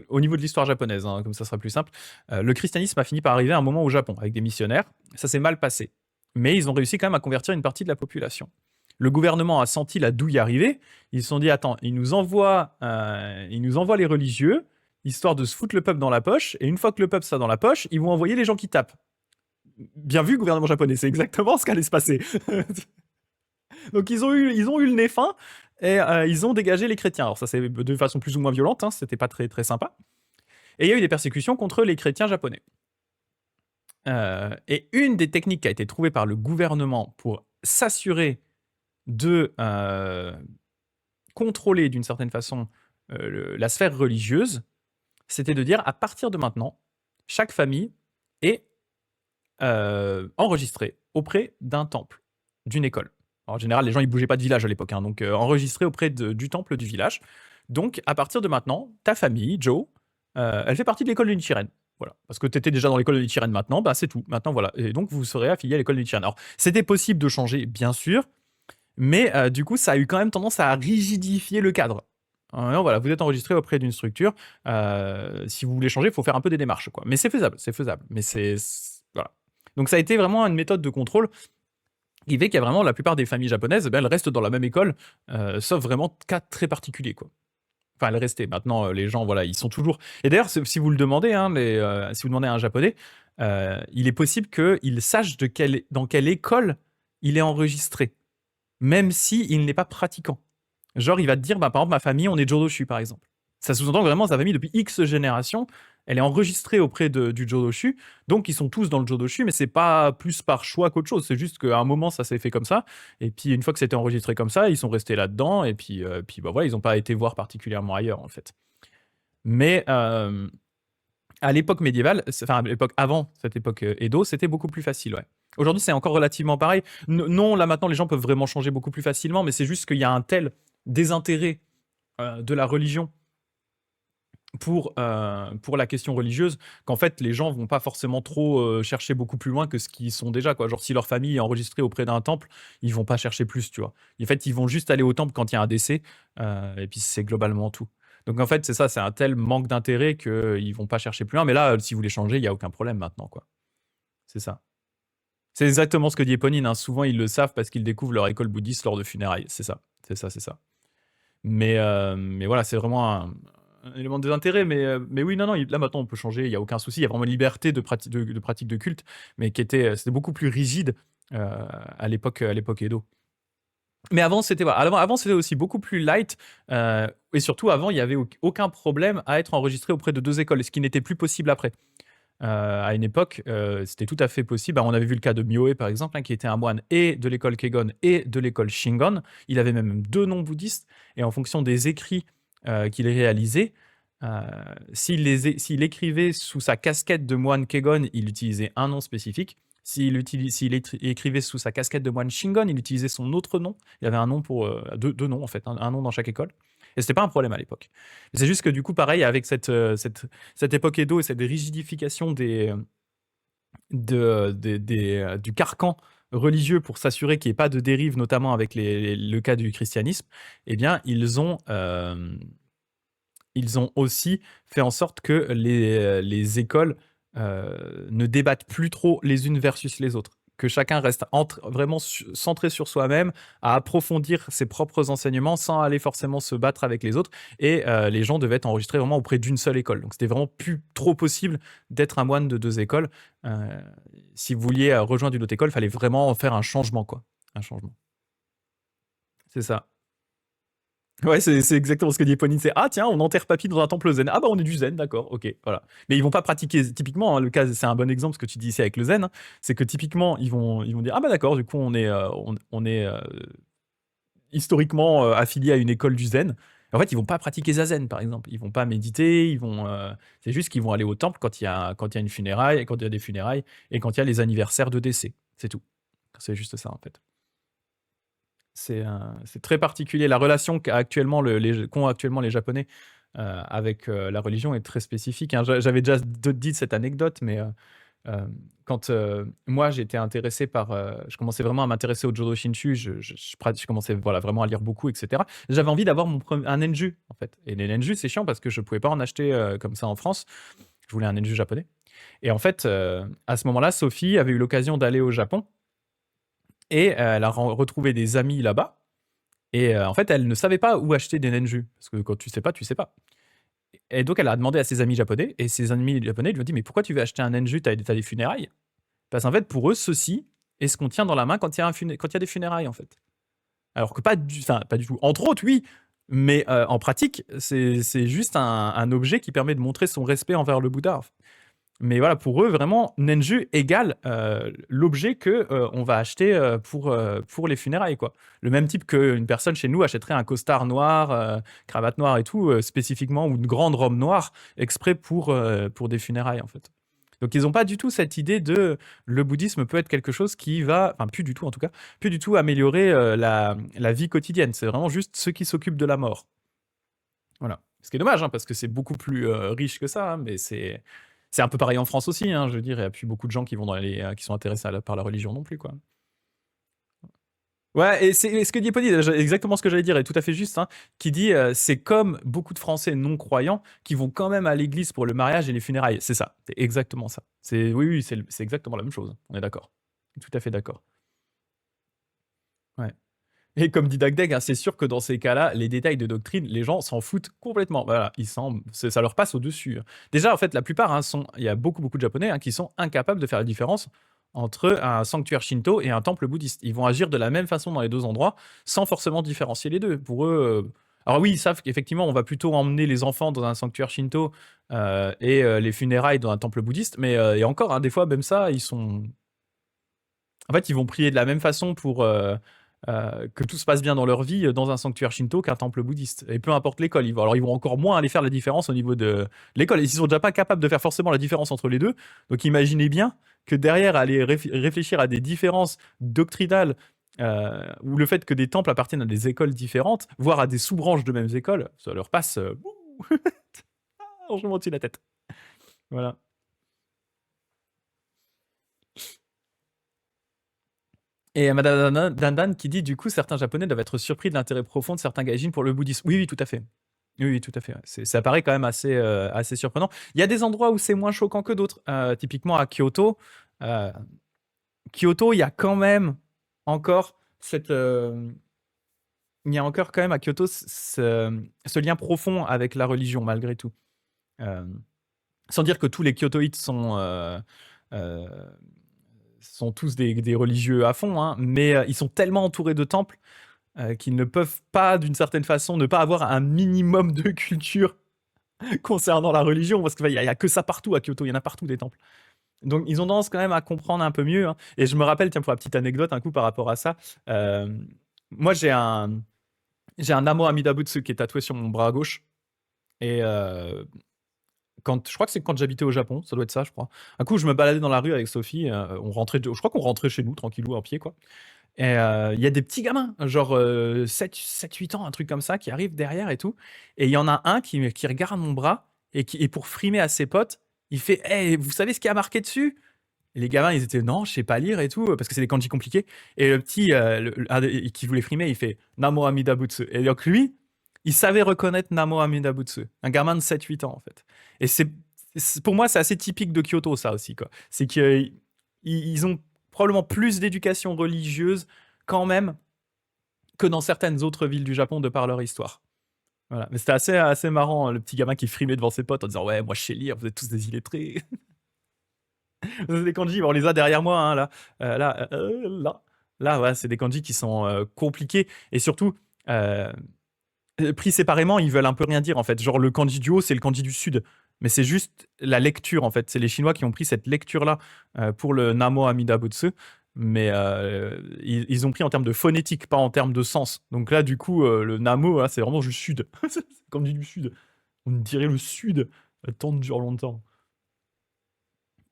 au niveau de l'histoire japonaise, hein, comme ça sera plus simple, le christianisme a fini par arriver à un moment au Japon avec des missionnaires. Ça s'est mal passé, mais ils ont réussi quand même à convertir une partie de la population. Le gouvernement a senti la douille arriver. Ils se sont dit: «Attends, ils nous envoient les religieux, histoire de se foutre le peuple dans la poche et une fois que le peuple sera dans la poche, ils vont envoyer les gens qui tapent». Bien vu, gouvernement japonais, c'est exactement ce qu'allait se passer. Donc ils ont eu le nez fin et ils ont dégagé les chrétiens. Alors ça c'est de façon plus ou moins violente, hein, c'était pas très très sympa. Et il y a eu des persécutions contre les chrétiens japonais. Et une des techniques qui a été trouvée par le gouvernement pour s'assurer de contrôler d'une certaine façon la sphère religieuse, c'était de dire à partir de maintenant, chaque famille est enregistrée auprès d'un temple, d'une école. Alors, en général, les gens ils bougeaient pas de village à l'époque, hein, donc enregistrés auprès du temple du village. Donc, à partir de maintenant, ta famille, Joe, elle fait partie de l'école de Nichiren. Voilà. Parce que tu étais déjà dans l'école de Nichiren maintenant, bah c'est tout. Maintenant, voilà. Et donc, vous serez affilié à l'école de Nichiren. Alors, c'était possible de changer, bien sûr, mais du coup, ça a eu quand même tendance à rigidifier le cadre. Non, voilà, vous êtes enregistré auprès d'une structure. Si vous voulez changer, il faut faire un peu des démarches, quoi. Mais c'est faisable, c'est faisable. Mais voilà. Donc, ça a été vraiment une méthode de contrôle qui fait qu'il y a vraiment la plupart des familles japonaises, elles restent dans la même école, sauf vraiment cas très particuliers, quoi. Enfin, elles restaient. Maintenant, les gens, voilà, ils sont toujours. Et d'ailleurs, si vous le demandez, hein, si vous demandez à un japonais, il est possible qu'il sache dans quelle école il est enregistré, même s'il n'est pas pratiquant. Genre, il va te dire, bah, par exemple, ma famille, on est Jodoshu, par exemple. Ça sous-entend vraiment sa famille depuis X générations, elle est enregistrée auprès du Jodoshu, donc ils sont tous dans le Jodoshu, mais c'est pas plus par choix qu'autre chose, c'est juste qu'à un moment ça s'est fait comme ça, et puis une fois que c'était enregistré comme ça, ils sont restés là-dedans, et puis bah voilà, ils n'ont pas été voir particulièrement ailleurs en fait. Mais à l'époque médiévale, enfin à l'époque avant cette époque Edo, c'était beaucoup plus facile, ouais. Aujourd'hui, c'est encore relativement pareil. Non, là maintenant, les gens peuvent vraiment changer beaucoup plus facilement, mais c'est juste qu'il y a un tel désintérêt de la religion pour la question religieuse, qu'en fait, les gens vont pas forcément trop chercher beaucoup plus loin que ce qu'ils sont déjà, quoi. Genre, si leur famille est enregistrée auprès d'un temple, ils vont pas chercher plus, tu vois. En fait, ils vont juste aller au temple quand il y a un décès, et puis c'est globalement tout. Donc en fait, c'est ça, c'est un tel manque d'intérêt qu'ils vont pas chercher plus loin. Mais là, si vous voulez changer, il y a aucun problème maintenant, quoi. C'est ça. C'est exactement ce que dit Eponine, hein. Souvent, ils le savent parce qu'ils découvrent leur école bouddhiste lors de funérailles. C'est ça, c'est ça, c'est ça. Mais voilà, c'est vraiment un élément de désintérêt. Mais oui, non, non, là maintenant on peut changer, il n'y a aucun souci. Il y a vraiment une liberté de pratique de culte, mais c'était beaucoup plus rigide à l'époque Edo. Mais avant, c'était voilà, avant, c'était aussi beaucoup plus light. Et surtout, avant, il n'y avait aucun problème à être enregistré auprès de deux écoles, ce qui n'était plus possible après. À une époque, c'était tout à fait possible. Bah, on avait vu le cas de Myoe, par exemple, hein, qui était un moine et de l'école Kegon et de l'école Shingon. Il avait même deux noms bouddhistes, et en fonction des écrits qu'il réalisait, s'il écrivait sous sa casquette de moine Kegon, il utilisait un nom spécifique. S'il écrivait sous sa casquette de moine Shingon, il utilisait son autre nom. Il y avait un nom pour deux noms, en fait, un nom dans chaque école. Et c'était pas un problème à l'époque. C'est juste que du coup, pareil, avec cette époque Edo et cette rigidification du carcan religieux pour s'assurer qu'il n'y ait pas de dérive, notamment avec le cas du christianisme, eh bien, ils ont aussi fait en sorte que les écoles ne débattent plus trop les unes versus les autres. Que chacun reste vraiment centré sur soi-même, à approfondir ses propres enseignements sans aller forcément se battre avec les autres. Et les gens devaient être enregistrés vraiment auprès d'une seule école. Donc c'était vraiment plus trop possible d'être un moine de deux écoles. Si vous vouliez rejoindre une autre école, il fallait vraiment faire un changement, quoi. Un changement. C'est ça. Ouais, c'est exactement ce que dit Eponine, c'est: «Ah tiens, on enterre papy dans un temple zen. Ah bah, on est du zen, d'accord, OK, voilà». Mais ils vont pas pratiquer typiquement, hein, le cas c'est un bon exemple ce que tu dis ici avec le zen, hein, c'est que typiquement ils vont dire: «Ah bah d'accord, du coup on est historiquement affilié à une école du zen». En fait, ils vont pas pratiquer zazen, par exemple. Ils vont pas méditer, c'est juste qu'ils vont aller au temple quand il y a une funéraille, quand il y a des funérailles et quand il y a les anniversaires de décès, c'est tout. C'est juste ça, en fait. C'est très particulier. La relation qu'ont actuellement les Japonais avec, la religion est très spécifique, hein. J'avais déjà dit cette anecdote, mais, quand, moi j'étais intéressé par, je commençais vraiment à m'intéresser au Jodo Shinshu, je commençais, voilà, vraiment à lire beaucoup et cetera. J'avais envie d'avoir un Nenju, en fait, et les Nenju, c'est chiant parce que je pouvais pas en acheter, comme ça en France. Je voulais un Nenju japonais et en fait, à ce moment-là, Sophie avait eu l'occasion d'aller au Japon et elle a retrouvé des amis là-bas et en fait, elle ne savait pas où acheter des Nenju parce que quand tu sais pas, tu sais pas. Et donc elle a demandé à ses amis japonais et ses amis japonais lui ont dit: «Mais pourquoi tu veux acheter un Nenju? Tu as des funérailles?» Parce qu'en fait, pour eux, ceci est ce qu'on tient dans la main quand il y a des funérailles, en fait. Alors que pas du tout. Entre autres, oui, mais en pratique, c'est juste un objet qui permet de montrer son respect envers le Bouddha. Mais voilà, pour eux, vraiment, Nenju égale l'objet que on va acheter pour les funérailles, quoi. Le même type qu'une personne chez nous achèterait un costard noir, cravate noire et tout, spécifiquement, ou une grande robe noire, exprès pour des funérailles, en fait. Donc ils n'ont pas du tout cette idée de le bouddhisme peut être quelque chose qui va, enfin plus du tout en tout cas, plus du tout améliorer la vie quotidienne. C'est vraiment juste ceux qui s'occupent de la mort. Voilà. Ce qui est dommage, hein, parce que c'est beaucoup plus riche que ça, hein, mais c'est un peu pareil en France aussi. Hein, je veux dire, il n'y a plus beaucoup de gens qui vont qui sont intéressés par la religion non plus, quoi. Ouais, et c'est ce que dit Epony, exactement ce que j'allais dire, est tout à fait juste, hein, qui dit c'est comme beaucoup de Français non croyants qui vont quand même à l'église pour le mariage et les funérailles. C'est ça, c'est exactement ça. Oui, oui, c'est exactement la même chose. On est d'accord. Tout à fait d'accord. Ouais. Et comme dit Dagdeg, hein, c'est sûr que dans ces cas-là, les détails de doctrine, les gens s'en foutent complètement. Voilà, ça leur passe au-dessus. Déjà, en fait, la plupart, hein, il y a beaucoup, beaucoup de Japonais hein, qui sont incapables de faire la différence entre un sanctuaire shinto et un temple bouddhiste. Ils vont agir de la même façon dans les deux endroits, sans forcément différencier les deux. Pour eux, alors oui, ils savent qu'effectivement, on va plutôt emmener les enfants dans un sanctuaire shinto et les funérailles dans un temple bouddhiste. Mais et encore, hein, des fois, même ça, en fait, ils vont prier de la même façon pour que tout se passe bien dans leur vie dans un sanctuaire shinto qu'un temple bouddhiste. Et peu importe l'école, ils vont encore moins aller faire la différence au niveau de l'école. Ils sont déjà pas capables de faire forcément la différence entre les deux. Donc imaginez bien que derrière, aller réfléchir à des différences doctrinales ou le fait que des temples appartiennent à des écoles différentes, voire à des sous-branches de mêmes écoles, ça leur passe... je me dessus la tête. Voilà. Et Madame Dandan qui dit du coup certains japonais doivent être surpris de l'intérêt profond de certains gaijins pour le bouddhisme. Oui, oui, tout à fait. Oui, oui, tout à fait. Ouais. Ça paraît quand même assez surprenant. Il y a des endroits où c'est moins choquant que d'autres. Typiquement à Kyoto. euh, Kyoto, il y a quand même encore il y a encore quand même à Kyoto ce lien profond avec la religion malgré tout. Euh, Sans dire que tous les Kyotoïtes euh, sont tous des religieux à fond, hein, mais ils sont tellement entourés de temples qu'ils ne peuvent pas, d'une certaine façon, ne pas avoir un minimum de culture concernant la religion, parce qu'il n'y a que ça partout à Kyoto, il y en a partout des temples. Donc ils ont tendance quand même à comprendre un peu mieux. Hein. Et je me rappelle, tiens, pour la petite anecdote, un coup par rapport à ça, euh, moi j'ai un Namo Amida Butsu qui est tatoué sur mon bras gauche. Et je crois que c'est quand j'habitais au Japon, ça doit être ça, je crois. Un coup, je me baladais dans la rue avec Sophie, je crois qu'on rentrait chez nous, tranquillou, en pied, quoi. Et il y a des petits gamins, genre 7-8 ans, un truc comme ça, qui arrivent derrière et tout. Et il y en a un qui regarde mon bras et pour frimer à ses potes, il fait hey, vous savez ce qu'il y a marqué dessus? Et les gamins, ils étaient non, je sais pas lire et tout, parce que c'est des kanji compliqués. Et le petit qui voulait frimer, il fait Namo Amida Butsu. Et donc lui, il savait reconnaître Namo Amida Butsu. Un gamin de 7-8 ans, en fait. Et pour moi, c'est assez typique de Kyoto, ça aussi, quoi. C'est qu'ils ont probablement plus d'éducation religieuse quand même que dans certaines autres villes du Japon de par leur histoire. Voilà. Mais c'était assez marrant, hein, le petit gamin qui frimait devant ses potes en disant ouais, moi je sais lire, vous êtes tous des illettrés. C'est des kanji, on les a derrière moi, hein, là. Là. Là, ouais, c'est des kanji qui sont compliqués et surtout euh, pris séparément, ils veulent un peu rien dire en fait. Genre le kanji du haut, c'est le kanji du sud, mais c'est juste la lecture en fait. C'est les Chinois qui ont pris cette lecture là pour le Namo Amida Butsu, mais ils ont pris en termes de phonétique, pas en termes de sens. Donc là, du coup, le Namo, là, c'est vraiment du sud, c'est le kanji du sud. On dirait le sud. Le temps dure longtemps.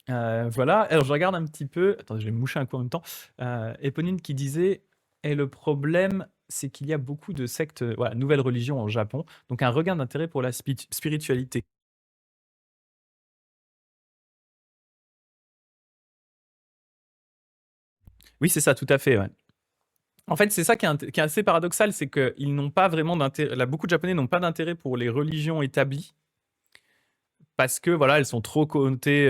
Voilà, alors je regarde un petit peu. Attendez, je vais me moucher un coup en même temps. Éponine qui disait: Et le problème c'est qu'il y a beaucoup de sectes, voilà, nouvelles religions au Japon, donc un regain d'intérêt pour la spiritualité. Oui, c'est ça, tout à fait, ouais. En fait, c'est ça qui est assez paradoxal, c'est qu'ils n'ont pas vraiment d'intérêt là, beaucoup de Japonais n'ont pas d'intérêt pour les religions établies parce que, voilà, elles sont trop connotées,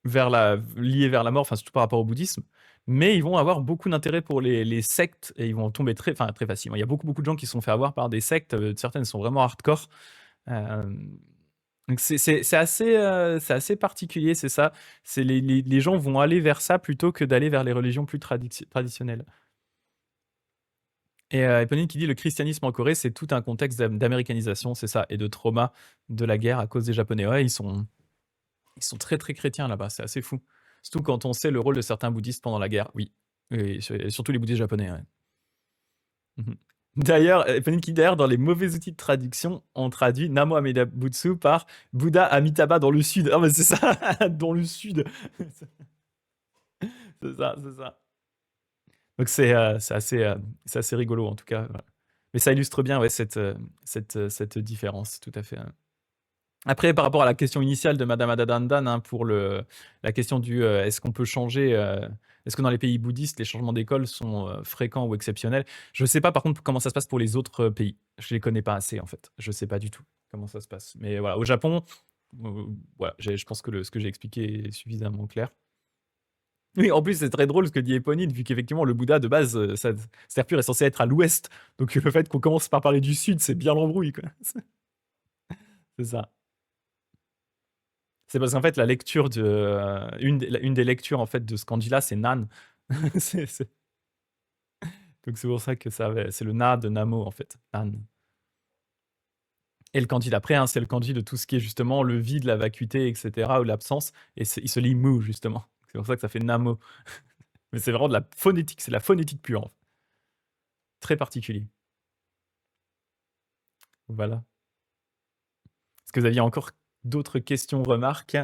liées vers la mort, enfin, surtout par rapport au bouddhisme. Mais ils vont avoir beaucoup d'intérêt pour les sectes et ils vont tomber très facilement. Il y a beaucoup, beaucoup de gens qui se sont fait avoir par des sectes, certaines sont vraiment hardcore. Hem, donc c'est assez particulier, c'est ça. C'est les gens vont aller vers ça plutôt que d'aller vers les religions plus traditionnelles. Et Eponine qui dit: «Le christianisme en Corée, c'est tout un contexte d'américanisation», c'est ça, et de trauma de la guerre à cause des Japonais. Ouais, ils sont très, très chrétiens là-bas, c'est assez fou. Surtout quand on sait le rôle de certains bouddhistes pendant la guerre, oui. Oui, et surtout les bouddhistes japonais, ouais. Mmh. D'ailleurs, Eponine qui dit: «D'ailleurs, dans les mauvais outils de traduction, on traduit Namo Amida Butsu par Bouddha Amitabha dans le sud». Ah mais c'est ça, dans le sud. C'est ça, c'est ça. Donc c'est assez rigolo en tout cas, ouais. Mais ça illustre bien, ouais, cette différence, tout à fait, hein. Après, par rapport à la question initiale de madame Adadandan, hein, pour la question du, est-ce qu'on peut changer, est-ce que dans les pays bouddhistes, les changements d'école sont, fréquents ou exceptionnels? Je ne sais pas par contre comment ça se passe pour les autres, pays. Je les connais pas assez en fait. Je sais pas du tout comment ça se passe. Mais voilà, au Japon, voilà, je pense que ce que j'ai expliqué est suffisamment clair. Oui, en plus, c'est très drôle ce que dit Éponine, vu qu'effectivement le Bouddha de base, sa statue est censée être à l'ouest. Donc le fait qu'on commence par parler du sud, c'est bien l'embrouille, quoi. C'est ça. C'est parce qu'en fait, la lecture de, une des lectures en fait de ce kanji-là, c'est Nan. C'est donc c'est pour ça que c'est le Na de Namo en fait, Nan. Et le kanji d'après, hein, c'est le kanji de tout ce qui est justement le vide, la vacuité, et cetera, ou l'absence, et il se lit Mu justement. C'est pour ça que ça fait Namo. Mais c'est vraiment de la phonétique, c'est la phonétique pure, en fait. Très particulier. Voilà. Est-ce que vous aviez encore d'autres questions, remarques?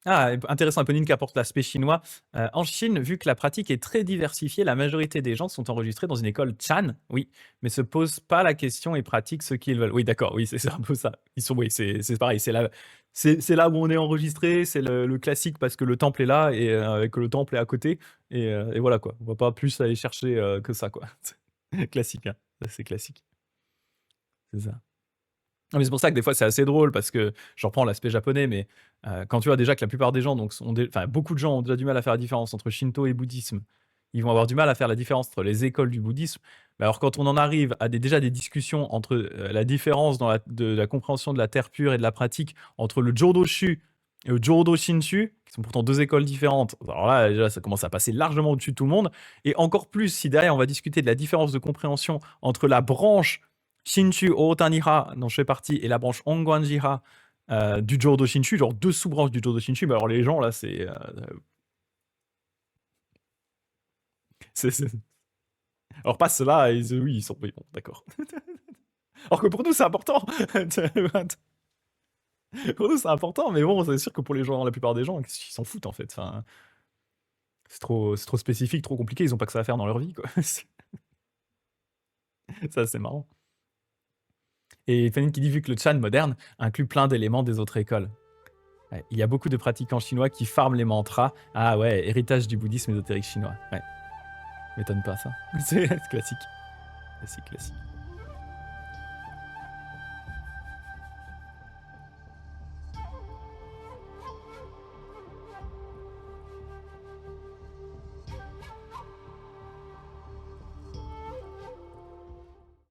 Ah, intéressant, Eponine qui apporte l'aspect chinois. En Chine, vu que la pratique est très diversifiée, la majorité des gens sont enregistrés dans une école Chan, oui, mais se posent pas la question et pratiquent ce qu'ils veulent. Oui, d'accord, oui, c'est un peu ça. Ils sont, oui, c'est pareil, c'est là où on est enregistré, c'est le classique parce que le temple est là et que le temple est à côté et voilà quoi. On va pas plus aller chercher que ça quoi. Classique, hein. C'est classique. C'est ça. Non, mais c'est pour ça que des fois c'est assez drôle parce que je reprends l'aspect japonais, mais quand tu vois déjà que la plupart des gens, donc enfin beaucoup de gens ont déjà du mal à faire la différence entre Shinto et bouddhisme. Ils vont avoir du mal à faire la différence entre les écoles du bouddhisme. Mais alors quand on en arrive à déjà des discussions entre la différence de la compréhension de la terre pure et de la pratique entre le Jodoshu et le Jodo Shinshu, qui sont pourtant deux écoles différentes. Alors là, déjà, ça commence à passer largement au-dessus de tout le monde. Et encore plus si derrière on va discuter de la différence de compréhension entre la branche Shinshu Otaniha, dont je fais partie, et la branche Ongwanjiha du Jodo Shinshu, genre deux sous-branches du Jodo Shinshu. Mais alors les gens là, c'est- alors pas ceux-là, oui, ils sont oui, bon, d'accord. Alors que pour nous c'est important. Pour nous c'est important, mais bon, c'est sûr que pour les gens, la plupart des gens, ils s'en foutent en fait. Enfin, c'est trop spécifique, trop compliqué. Ils ont pas que ça à faire dans leur vie, quoi. Ça, c'est marrant. Et Fanny qui dit vu que le Chan moderne inclut plein d'éléments des autres écoles. Ouais, il y a beaucoup de pratiquants chinois qui farment les mantras. Ah ouais, héritage du bouddhisme ésotérique chinois. Ouais, m'étonne pas ça. C'est classique. Classique, classique.